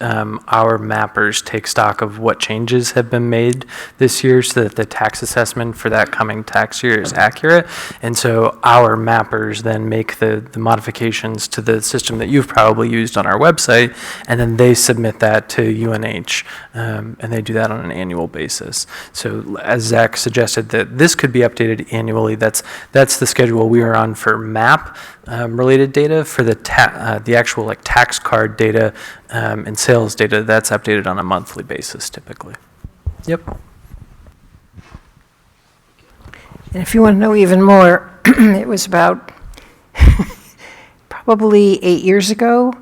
our mappers take stock of what changes have been made this year so that the tax assessment for that coming tax year is accurate. And so our mappers then make the modifications to the system that you've probably used on our website, and then they submit that to UNH, and they do that on an annual basis. So as Zach suggested, that this could be updated annually. That's the schedule we are on for map related data. For the actual like tax card data and sales data, that's updated on a monthly basis typically. Yep. And if you want to know even more, it was about probably 8 years ago.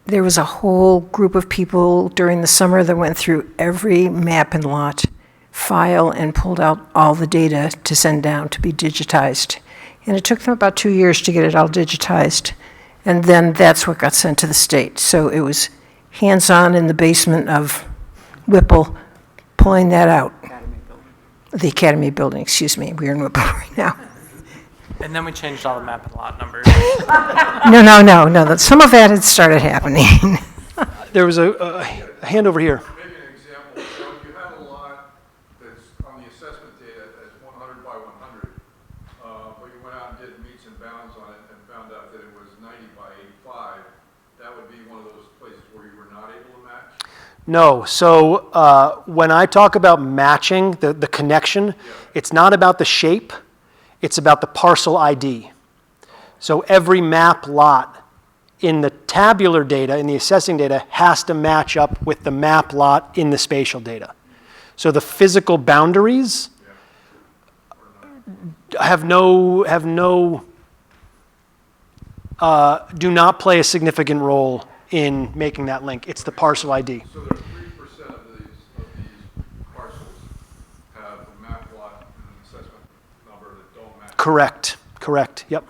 There was a whole group of people during the summer that went through every map and lot file and pulled out all the data to send down to be digitized. And it took them about 2 years to get it all digitized. And then that's what got sent to the state. So it was hands-on in the basement of Whipple, pulling that out. The Academy building, excuse me. We're in Whipple right now. And then we changed all the map and lot numbers. No. Some of that had started happening. There was a hand over here. Maybe an example, so if you have a lot that's on the assessment data as 100 by 100, but you went out and did meets and bounds on it and found out that it was 90 by 85, that would be one of those places where you were not able to match? No. So when I talk about matching, the connection, it's not about the shape. It's about the parcel ID. So every map lot in the tabular data, in the assessing data, has to match up with the map lot in the spatial data. So the physical boundaries do not play a significant role in making that link. It's the parcel ID. So there are 3% of these parcels have a map lot and an assessment number that don't match. Correct. Yep.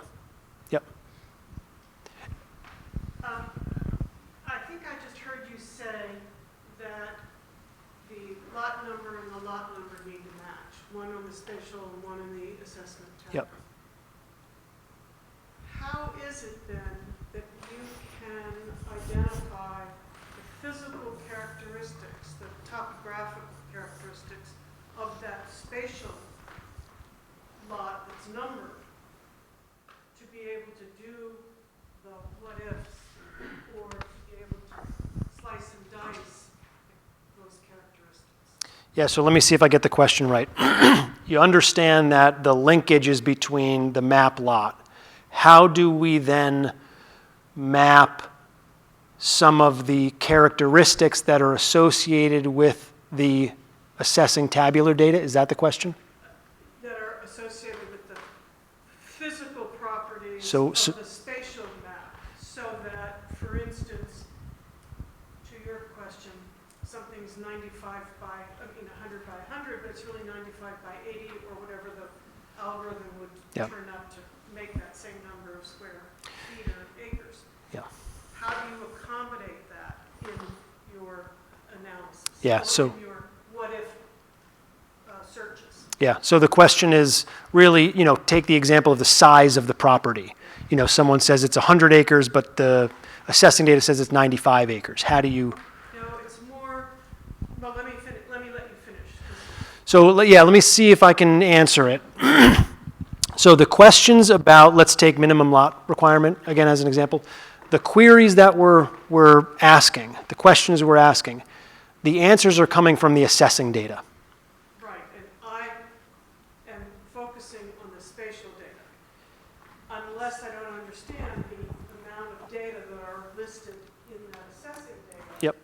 I think I just heard you say that the lot number and the lot number need to match, one on the spatial and one in the assessment tab. Yep. How is it then that you can identify the physical characteristics, the topographical characteristics of that spatial lot that's numbered to be able to do the what-ifs or to be able to slice and dice those characteristics? Yeah, so let me see if I get the question right. you understand that the linkage is between the map lot. How do we then map some of the characteristics that are associated with the assessing tabular data? Is that the question? That are associated with the physical properties So- of the spatial map, so that, for instance, to your question, something's 95 by, 100 by 100, but it's really 95 by 80, or whatever the algorithm would Yep. turn up to make that same number of square feet or acres. Yeah. How do you accommodate that in your analysis? Yeah, Or so- in your what-if searches? Yeah, so the question is really, take the example of the size of the property. Someone says it's 100 acres, but the assessing data says it's 95 acres. How do you? No, it's more, well, let me let you finish. So, let me see if I can answer it. So the questions about, let's take minimum lot requirement, again, as an example. The queries that we're asking, the questions we're asking, the answers are coming from the assessing data. Right, and I am focusing on the spatial data. Unless I don't understand the amount of data that are listed in that assessing data. Yep.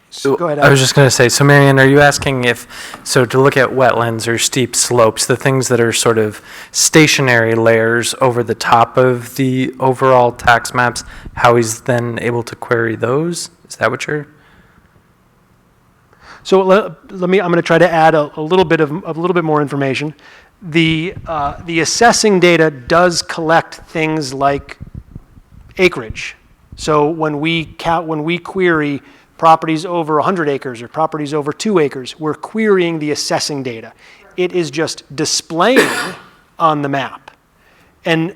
So Go ahead, I was Alex. just going to say, so Marianne, are you asking to look at wetlands or steep slopes, the things that are sort of stationary layers over the top of the overall tax maps, how he's then able to query those? Is that what you're? So I'm going to try to add a little bit more information. The assessing data does collect things like acreage. So when we query properties over 100 acres or properties over 2 acres, we're querying the assessing data. It is just displaying on the map. And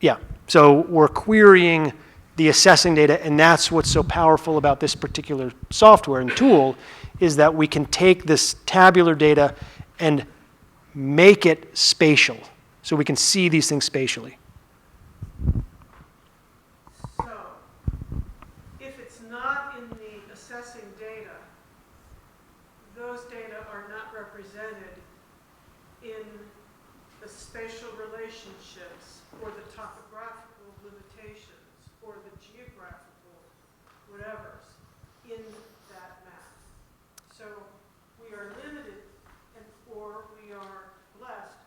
yeah, so we're querying the assessing data, and that's what's so powerful about this particular software and tool, is that we can take this tabular data and make it spatial, so we can see these things spatially. So, if it's not in the assessing data, those data are not represented in the spatial relationships or the topographical limitations or the geographical whatevers in that map. So we are limited or we are blessed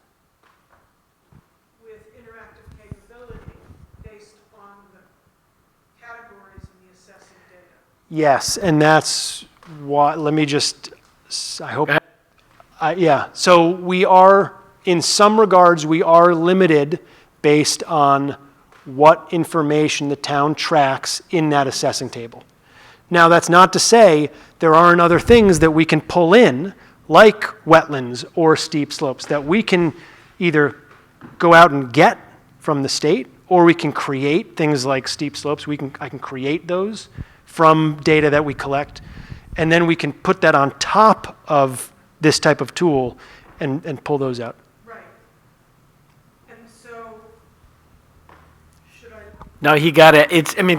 with interactive capability based on the categories in the assessing data. Yes, and that's why, let me just, I hope, yeah. So we are, in some regards, we are limited based on what information the town tracks in that assessing table. Now, that's not to say there aren't other things that we can pull in, like wetlands or steep slopes, that we can either go out and get from the state, or we can create things like steep slopes. I can create those from data that we collect, and then we can put that on top of this type of tool and pull those out. Right. And so, should I, No, he got it.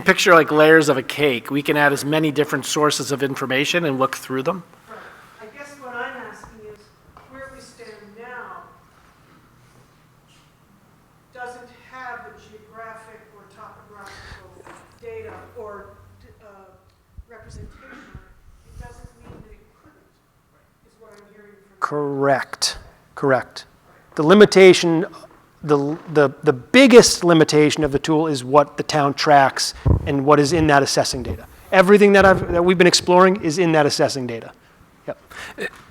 Picture like layers of a cake. We can add as many different sources of information and look through them. right. I guess what I'm asking is, where we stand now doesn't have the geographic or topographical data or representation. It doesn't mean that it couldn't, is what I'm hearing from you. Correct. The limitation, the biggest limitation of the tool is what the town tracks and what is in that assessing data. Everything that we've been exploring is in that assessing data. Yep.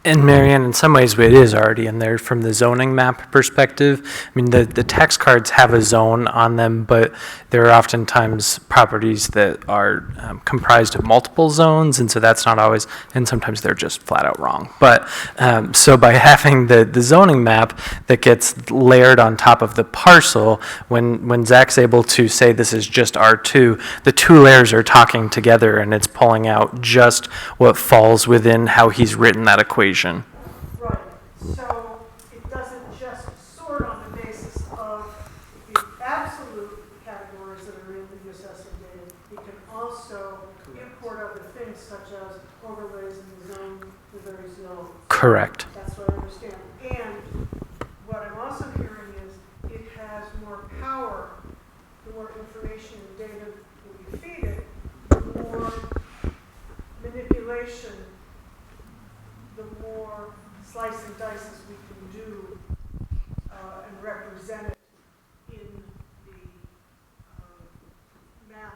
And Marianne, in some ways, it is already in there from the zoning map perspective. The tax cards have a zone on them, but there are oftentimes properties that are comprised of multiple zones, and so that's not always, and sometimes they're just flat out wrong. But so by having the zoning map that gets layered on top of the parcel, when Zach's able to say this is just R2, the two layers are talking together, and it's pulling out just what falls within how he's written that equation. Right, so it doesn't just sort on the basis of the absolute categories that are in the assessing data. It can also import other things such as overlays in the zone the very zones. Correct. That's what I understand. And what I'm also hearing is it has more power, the more information and data that we feed it, the more manipulation, the more slice and dices we can do and represent it in the map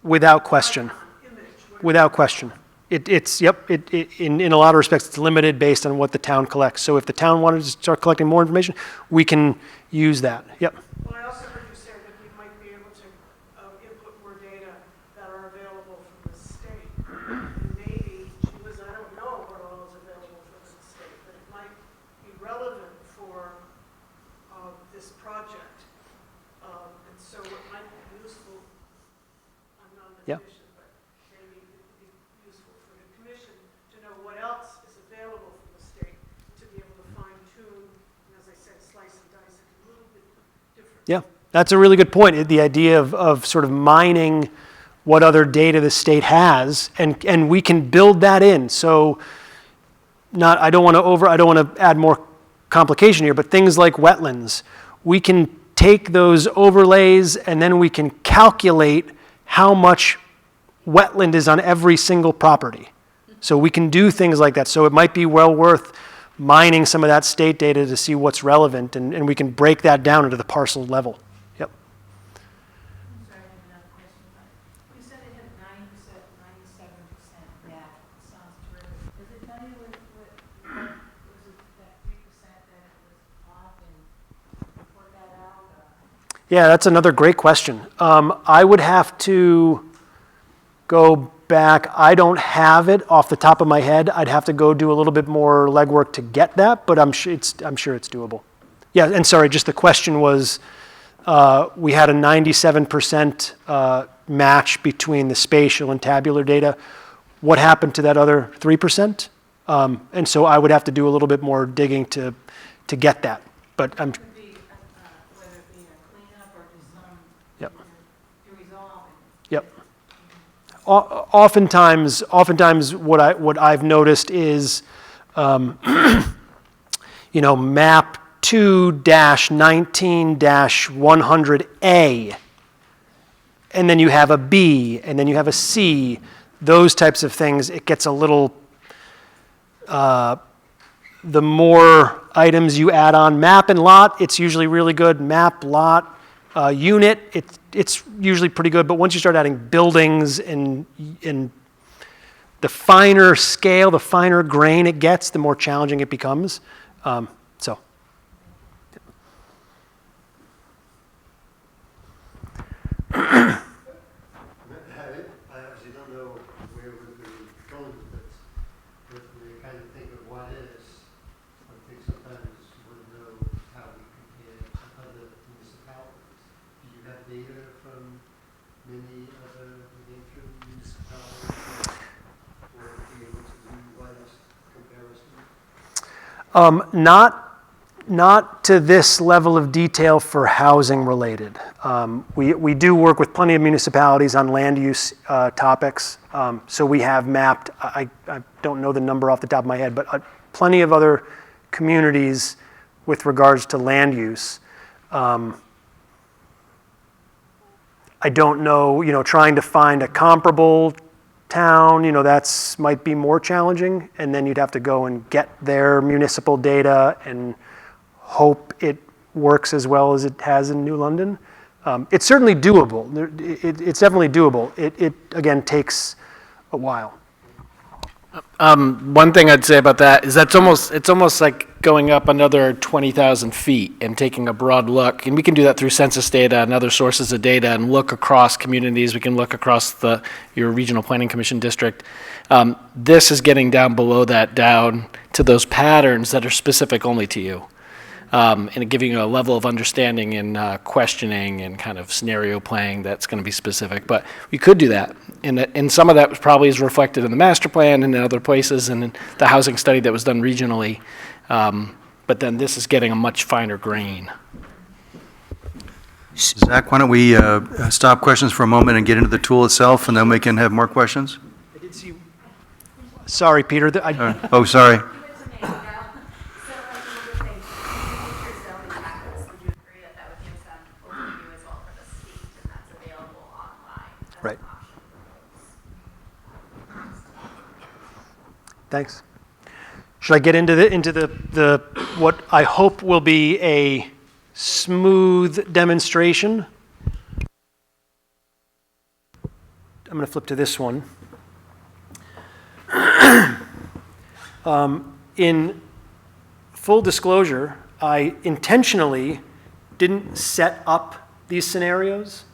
Without question. image. Without question. In a lot of respects, it's limited based on what the town collects. So if the town wanted to start collecting more information, we can use that. Yep. Well, I also heard you say that you might be able to input more data that are available from the state. And maybe, gee whiz, I don't know what all is available from the state, but it might be relevant for this project. And so it might be useful, I'm not on the Yeah. commission, but maybe it would be useful for the commission to know what else is available from the state, to be able to fine tune, and as I said, slice and dice it a little bit different. Yeah, that's a really good point. The idea of sort of mining what other data the state has, and we can build that in. So I don't want to add more complication here, but things like wetlands, we can take those overlays and then we can calculate how much wetland is on every single property. So we can do things like that. So it might be well worth mining some of that state data to see what's relevant, and we can break that down into the parcel level. Yep. Sorry, I have another question. You said it had 97% map. Sounds terrific. Does it tell you what was it that 3% that it was off and report that out? Yeah, that's another great question. I would have to go back. I don't have it off the top of my head. I'd have to go do a little bit more legwork to get that, but I'm sure it's doable. Yeah, and sorry, just the question was, we had a 97% match between the spatial and tabular data. What happened to that other 3%? And so I would have to do a little bit more digging to get that. But I'm It could be, whether it be a cleanup or just some, Yep. to resolve it. Yep. Oftentimes, what I've noticed is, map 2-19-100A, and then you have a B, and then you have a C. Those types of things, it gets a little. The more items you add on, map and lot, it's usually really good. Map, lot, unit, it's usually pretty good. But once you start adding buildings and the finer scale, the finer grain it gets, the more challenging it becomes. So. I obviously don't know where we're going with this, but we kind of think of what is. I think sometimes we know how we compare to other municipalities. Do you have data from many other major municipalities or be able to do widest comparison? Not to this level of detail for housing related. We do work with plenty of municipalities on land use topics. So we have mapped, I don't know the number off the top of my head, but plenty of other communities with regards to land use. I don't know, trying to find a comparable town, that's might be more challenging. And then you'd have to go and get their municipal data and hope it works as well as it has in New London. It's certainly doable. It's definitely doable. It again takes a while. One thing I'd say about that is it's almost like going up another 20,000 feet and taking a broad look. And we can do that through census data and other sources of data and look across communities. We can look across your regional planning commission district. This is getting down below that, down to those patterns that are specific only to you. And giving you a level of understanding and questioning and kind of scenario playing that's going to be specific. But we could do that. And some of that probably is reflected in the master plan and in other places and in the housing study that was done regionally. But then this is getting a much finer grain. Zach, why don't we stop questions for a moment and get into the tool itself, and then we can have more questions? I did see. Sorry, Peter. Oh, sorry. Give it to me, you know? So like another thing, pictures don't impact this. Would you agree that that would give some overview as well for the state, and that's available online as Right. an option? Thanks. Should I get into the what I hope will be a smooth demonstration? I'm going to flip to this one. In full disclosure, I intentionally didn't set up these scenarios.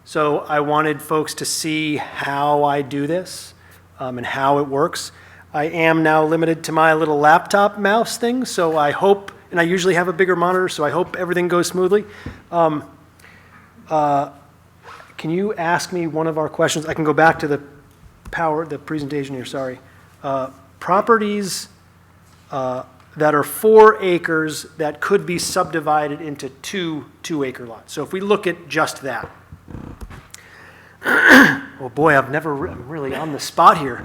So I wanted folks to see how I do this and how it works. I am now limited to my little laptop mouse thing, so I hope, and I usually have a bigger monitor, so I hope everything goes smoothly. Can you ask me one of our questions? I can go back to the presentation here, sorry. Properties that are 4 acres that could be subdivided into 2-acre lots. So if we look at just that. Oh boy, I'm really on the spot here.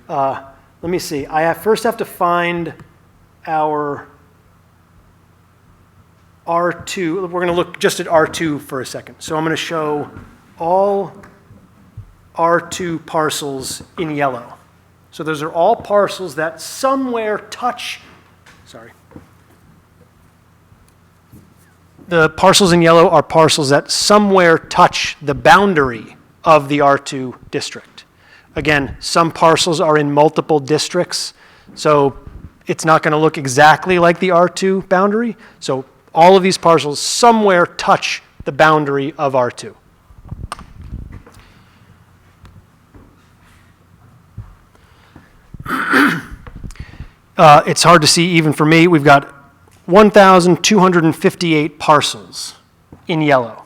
Let me see. I first have to find our R2. We're going to look just at R2 for a second. So I'm going to show all R2 parcels in yellow. So those are all parcels that somewhere touch, sorry. The parcels in yellow are parcels that somewhere touch the boundary of the R2 district. Again, some parcels are in multiple districts, so it's not going to look exactly like the R2 boundary. So all of these parcels somewhere touch the boundary of R2. It's hard to see even for me. We've got 1,258 parcels in yellow.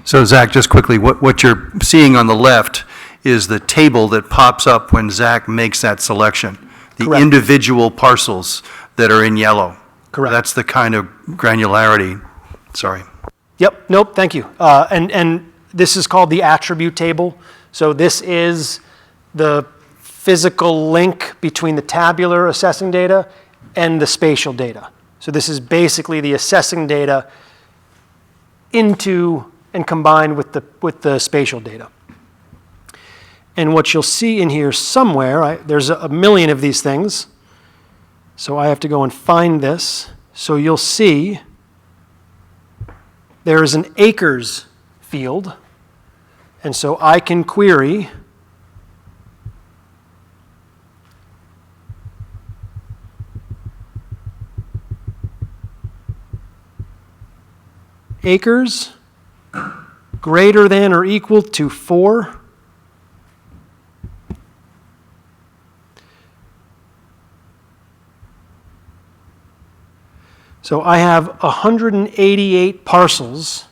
So Zach, just quickly, what you're seeing on the left is the table that pops up when Zach makes that selection. The Correct. individual parcels that are in yellow. Correct. That's the kind of granularity, sorry. Yep, nope, thank you. And this is called the attribute table. So this is the physical link between the tabular assessing data and the spatial data. So this is basically the assessing data into and combined with the spatial data. And what you'll see in here somewhere, there's a million of these things, so I have to go and find this. So you'll see there is an acres field, and so I can query acres greater than or equal to 4. So I have 188 parcels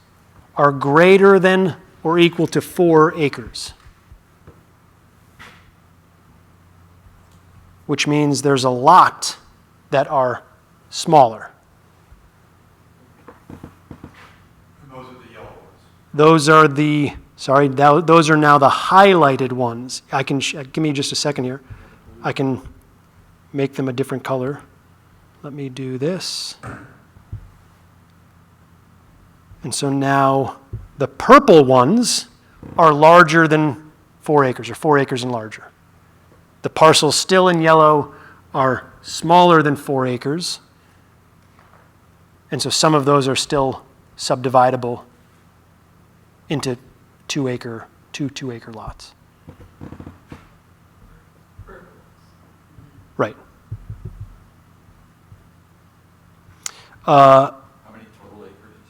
are greater than or equal to 4 acres. Which means there's a lot that are smaller. Those are the, sorry, those are now the highlighted ones. I can, give me just a second here. I can make them a different color. Let me do this. And so now the purple ones are larger than 4 acres, or 4 acres and larger. The parcels still in yellow are smaller than 4 acres. And so some of those are still subdividable into 2-acre lots. Right. How many total acres is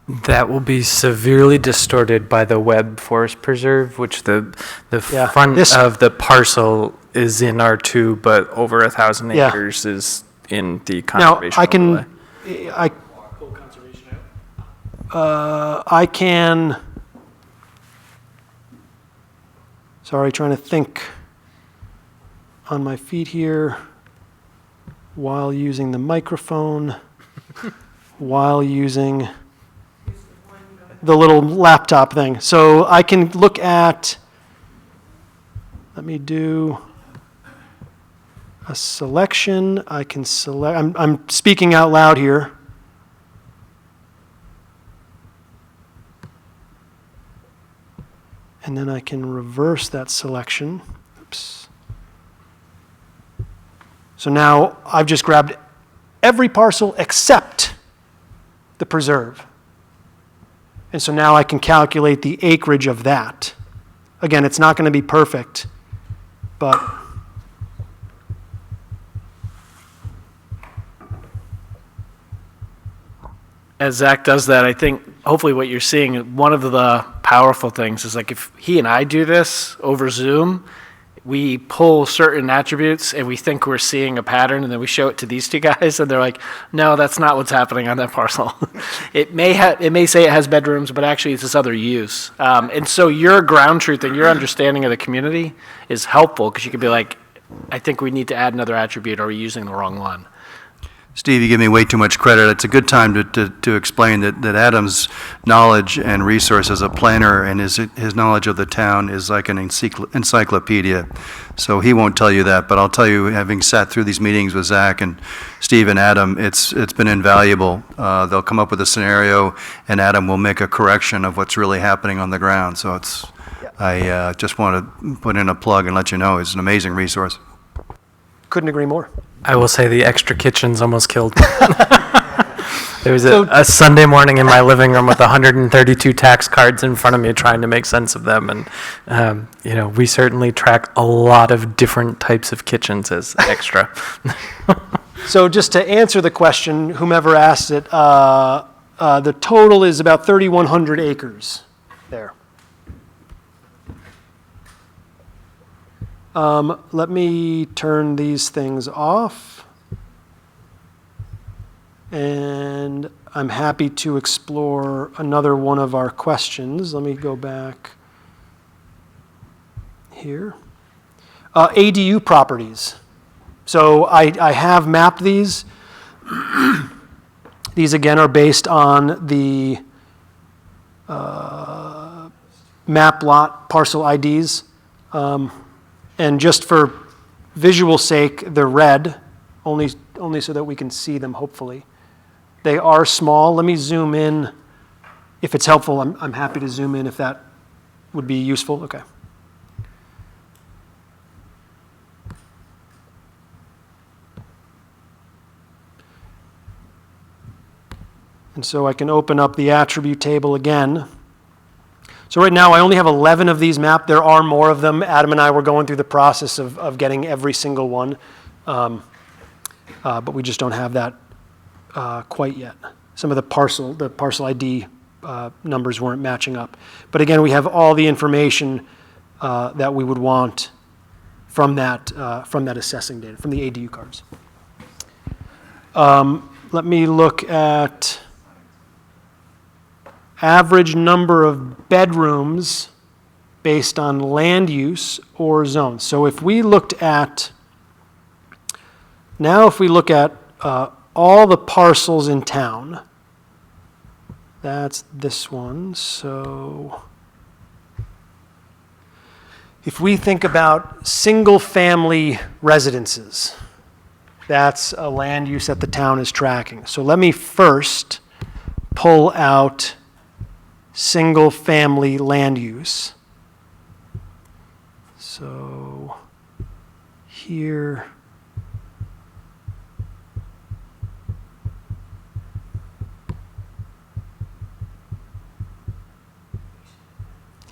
that? That will be severely distorted by the Webb Forest Preserve, which the Yeah, front this- of the parcel is in R2, but over 1,000 Yeah. acres is in the Now, conservation I can, overlay. I can, sorry, trying to think on my feet here while using the microphone, while using the little laptop thing. So I can look at, let me do a selection. I can select, I'm speaking out loud here. And then I can reverse that selection. Oops. So now I've just grabbed every parcel except the preserve. And so now I can calculate the acreage of that. Again, it's not going to be perfect, but as Zach does that, I think hopefully what you're seeing, one of the powerful things is like if he and I do this over Zoom, we pull certain attributes and we think we're seeing a pattern, and then we show it to these two guys and they're like, no, that's not what's happening on that parcel. It may say it has bedrooms, but actually it's this other use. And so your ground truth and your understanding of the community is helpful, because you could be like, I think we need to add another attribute. Are we using the wrong one? Steve, you give me way too much credit. It's a good time to explain that Adam's knowledge and resource as a planner and his knowledge of the town is like an encyclopedia. So he won't tell you that, but I'll tell you, having sat through these meetings with Zach and Steve and Adam, it's been invaluable. They'll come up with a scenario, and Adam will make a correction of what's really happening on the ground. So I just want to put in a plug and let you know it's an amazing resource. couldn't agree more. I will say the extra kitchen's almost killed me. There was a Sunday morning in my living room with 132 tax cards in front of me trying to make sense of them. And, we certainly track a lot of different types of kitchens as extra. So just to answer the question, whomever asked it, the total is about 3,100 acres there. Let me turn these things off. And I'm happy to explore another one of our questions. Let me go back here. ADU properties. So I have mapped these. These, again, are based on the map lot parcel IDs. And just for visual sake, they're red, only so that we can see them, hopefully. They are small. Let me zoom in. If it's helpful, I'm happy to zoom in if that would be useful. Okay. And so I can open up the attribute table again. So right now I only have 11 of these mapped. There are more of them. Adam and I were going through the process of getting every single one, but we just don't have that quite yet. Some of the parcel ID numbers weren't matching up. But again, we have all the information that we would want from that assessing data, from the ADU cards. Let me look at average number of bedrooms based on land use or zone. So if we look at all the parcels in town, that's this one. So if we think about single-family residences, that's a land use that the town is tracking. So let me first pull out single-family land use. So here,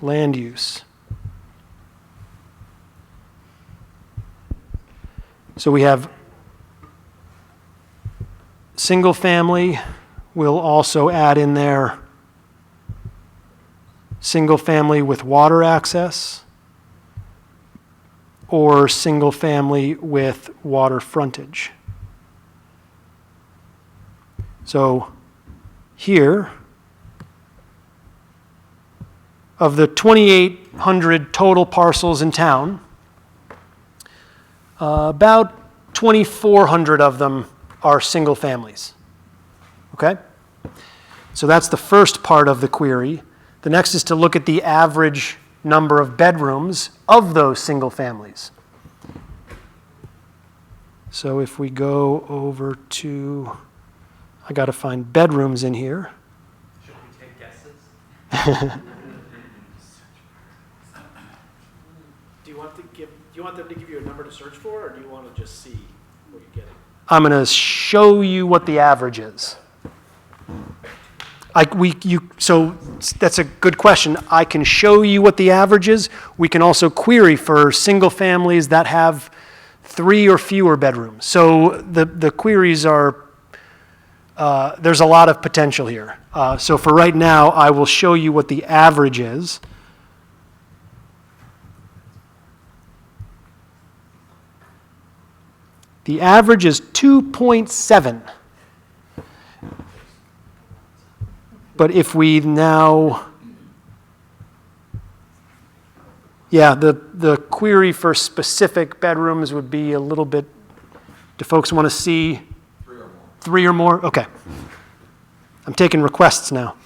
land use. So we have single-family. We'll also add in there single-family with water access or single-family with water frontage. So here, of the 2,800 total parcels in town, about 2,400 of them are single families. Okay? So that's the first part of the query. The next is to look at the average number of bedrooms of those single families. So if we go over to, I got to find bedrooms in here. Should we take guesses? Do you want them to give you a number to search for, or do you want to just see what you're getting? I'm going to show you what the average is. So that's a good question. I can show you what the average is. We can also query for single families that have 3 or fewer bedrooms. So the queries are, there's a lot of potential here. So for right now, I will show you what the average is. The average is 2.7. But if we now, the query for specific bedrooms would be a little bit, do folks want to see 3 or more. 3 or more? Okay. I'm taking requests now.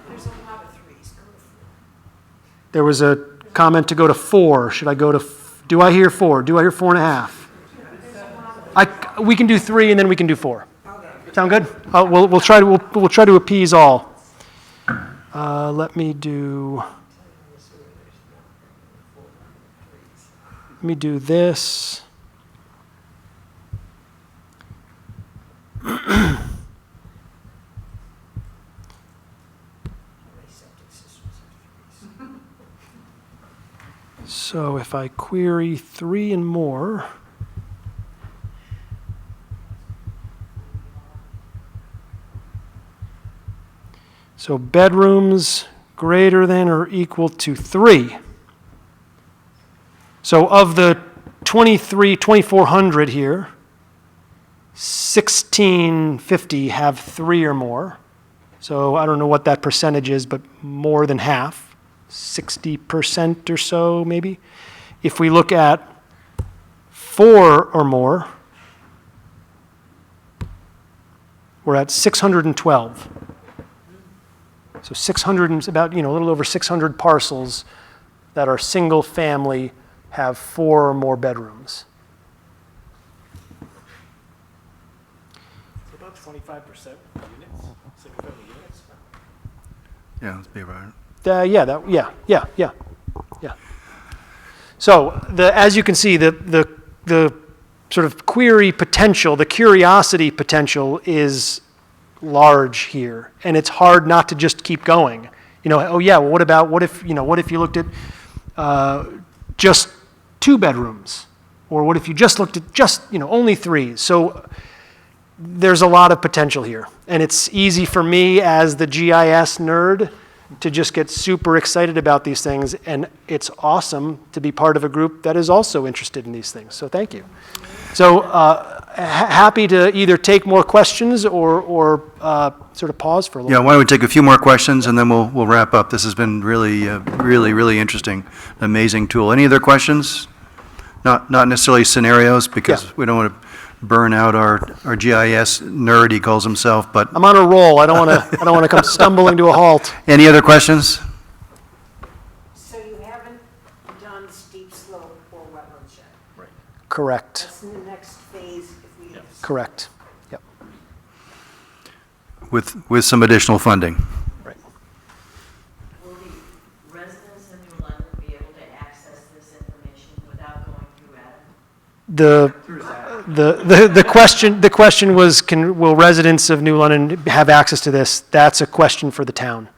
There's a lot of threes. Go to 4. There was a comment to go to 4. Should I go to, do I hear 4? Do I hear 4.5? We can do 3 and then we can do 4. Sound good? We'll try to appease all. Let me do this. So if I query 3 and more, so bedrooms greater than or equal to 3. So of the 2,400 here, 1,650 have 3 or more. So I don't know what that percentage is, but more than half, 60% or so maybe. If we look at 4 or more, we're at 612. So 600 and about, a little over 600 parcels that are single family have 4 or more bedrooms. So about 25% units, single-family units. Yeah, let's be right. Yeah. So as you can see, the sort of query potential, the curiosity potential is large here, and it's hard not to just keep going. Well, what if you looked at just 2 bedrooms, or what if you just looked at just only 3? So there's a lot of potential here, and it's easy for me as the GIS nerd to just get super excited about these things, and it's awesome to be part of a group that is also interested in these things. So thank you. So happy to either take more questions or sort of pause for a little. Yeah, why don't we take a few more questions and then we'll wrap up. This has been really interesting, amazing tool. Any other questions? Not necessarily scenarios, because we don't want to burn out our GIS nerd, he calls himself, but I'm on a roll. I don't want to come stumbling to a halt. any other questions? So you haven't done steep slope or wetlands yet? Right. Correct. That's in the next phase if we. Correct. Yep. With some additional funding. Right. Will the residents of New London be able to access this information without going through Adam? The question was, will residents of New London have access to this? That's a question for the town.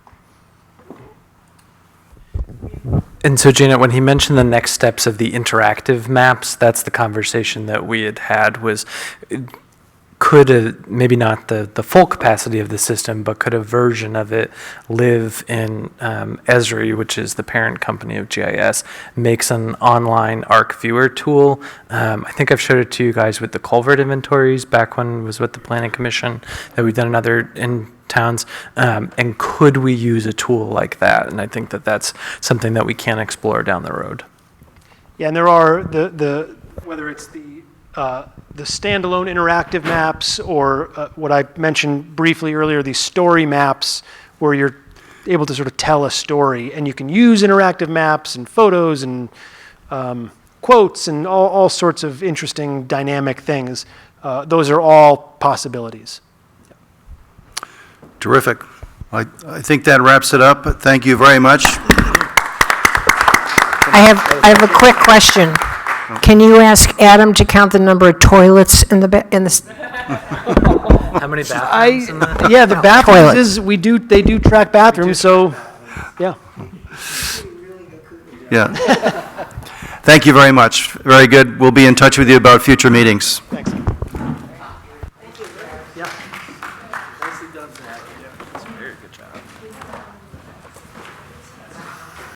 And so, Janet, when he mentioned the next steps of the interactive maps, that's the conversation that we had was, could maybe not the full capacity of the system, but could a version of it live in Esri, which is the parent company of GIS, makes an online ARC viewer tool. I think I've showed it to you guys with the culvert inventories back when it was with the Planning Commission, that we've done another in towns. And could we use a tool like that? And I think that that's something that we can explore down the road. Yeah, and there are whether it's the standalone interactive maps, or what I mentioned briefly earlier, these story maps, where you're able to sort of tell a story, and you can use interactive maps and photos and quotes and all sorts of interesting dynamic things. Those are all possibilities. Terrific. I think that wraps it up. Thank you very much. I have a quick question. Can you ask Adam to count the number of toilets in the, How many bathrooms in that? Yeah, the bathrooms Toilets. they do track bathrooms, so, yeah. Yeah. Thank you very much. Very good. We'll be in touch with you about future meetings. Thanks.